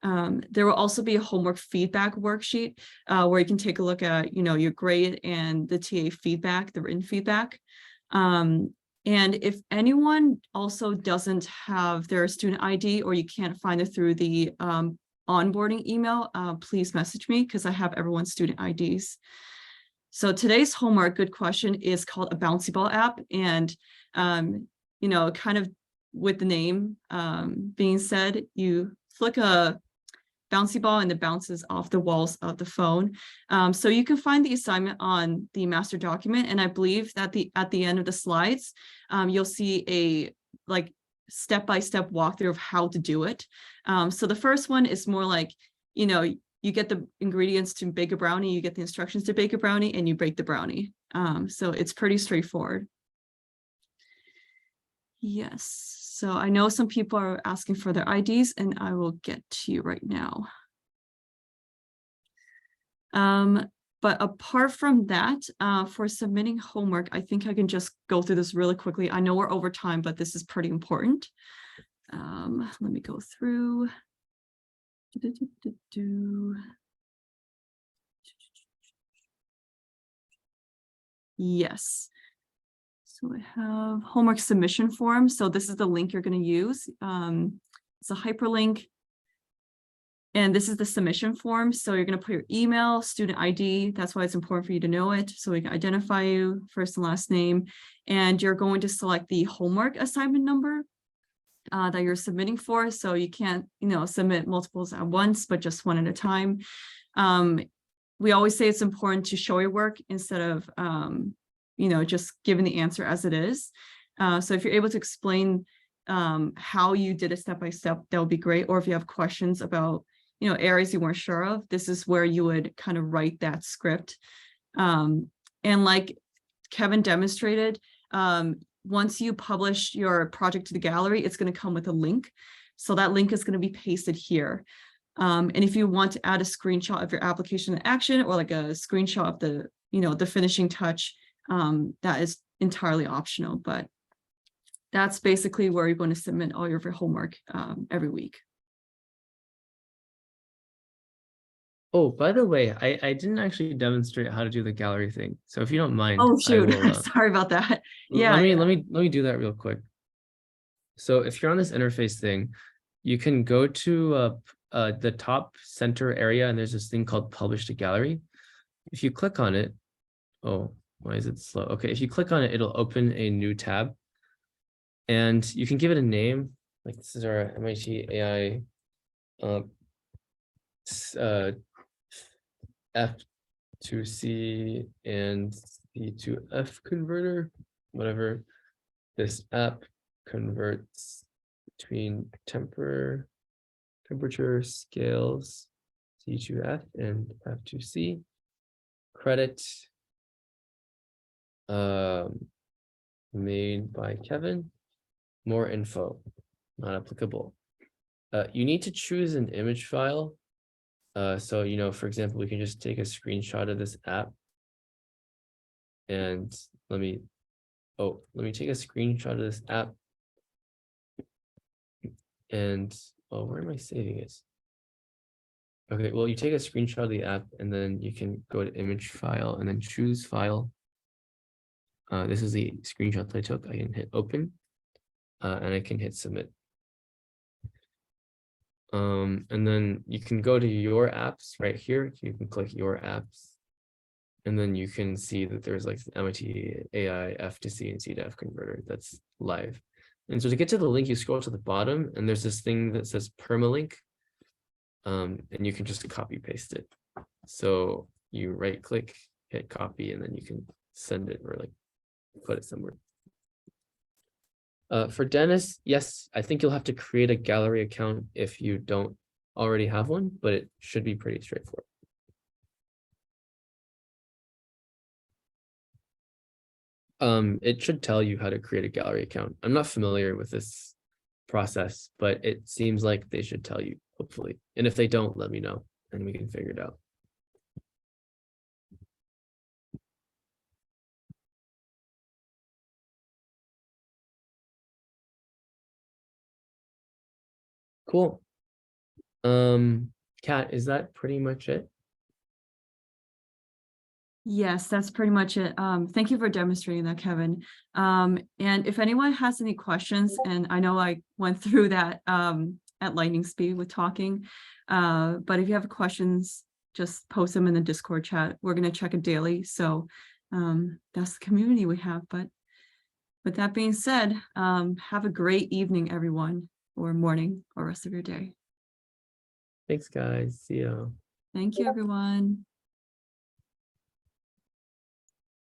Speaker 1: There will also be a homework feedback worksheet where you can take a look at, your grade and the TA feedback, the written feedback. And if anyone also doesn't have their student ID or you can't find it through the onboarding email, please message me because I have everyone's student IDs. So today's homework, good question, is called a bouncy ball app. And, kind of with the name being said, you flick a bouncy ball and it bounces off the walls of the phone. So you can find the assignment on the master document. And I believe that at the end of the slides, you'll see a step-by-step walkthrough of how to do it. So the first one is more like, you get the ingredients to bake a brownie, you get the instructions to bake a brownie, and you bake the brownie. So it's pretty straightforward. Yes. So I know some people are asking for their IDs, and I will get to you right now. But apart from that, for submitting homework, I think I can just go through this really quickly. I know we're over time, but this is pretty important. Let me go through. Yes. So I have homework submission form. So this is the link you're going to use. It's a hyperlink. And this is the submission form. So you're going to put your email, student ID. That's why it's important for you to know it. So we can identify you, first and last name. And you're going to select the homework assignment number. that you're submitting for. So you can't, submit multiples at once, but just one at a time. We always say it's important to show your work instead of, just giving the answer as it is. So if you're able to explain how you did it step by step, that would be great. Or if you have questions about, areas you weren't sure of, this is where you would kind of write that script. And like Kevin demonstrated, once you publish your project to the gallery, it's going to come with a link. So that link is going to be pasted here. And if you want to add a screenshot of your application in action, or like a screenshot of the, the finishing touch, that is entirely optional, but that's basically where you're going to submit all your homework every week.
Speaker 2: Oh, by the way, I didn't actually demonstrate how to do the gallery thing. So if you don't mind,
Speaker 1: Oh,
Speaker 2: I
Speaker 1: shoot.
Speaker 2: will,
Speaker 1: Sorry about that. Yeah.
Speaker 2: Let me do that real quick. So if you're on this interface thing, you can go to the top center area, and there's this thing called Publish to Gallery. If you click on it, oh, why is it slow? Okay, if you click on it, it'll open a new tab, and you can give it a name. Like this is our MIT AI F2C and C2F converter, whatever. This app converts between temperature scales C2F and F2C. Credit made by Kevin. More info, not applicable. You need to choose an image file. So, for example, we can just take a screenshot of this app. And let me take a screenshot of this app. And, where am I saving it? Okay, well, you take a screenshot of the app, and then you can go to image file and then choose file. This is the screenshot that I took. I can hit open, and I can hit submit. And then you can go to your apps right here. You can click your apps, and then you can see that there's like the MIT AI F2C and C2F converter that's live. And so to get to the link, you scroll to the bottom, and there's this thing that says permalink, and you can just copy paste it. So you right click, hit copy, and then you can send it or like put it somewhere. For Dennis, yes, I think you'll have to create a gallery account if you don't already have one, but it should be pretty straightforward. It should tell you how to create a gallery account. I'm not familiar with this process, but it seems like they should tell you, hopefully. And if they don't, let me know and we can figure it out. Cool. Kat, is that pretty much it?
Speaker 1: Yes, that's pretty much it. Thank you for demonstrating that, Kevin. And if anyone has any questions, and I know I went through that at lightning speed with talking, but if you have questions, just post them in the Discord chat. We're going to check it daily. So that's the community we have. But with that being said, have a great evening, everyone, or morning or rest of your day.
Speaker 2: Thanks, guys. See ya.
Speaker 1: Thank you, everyone.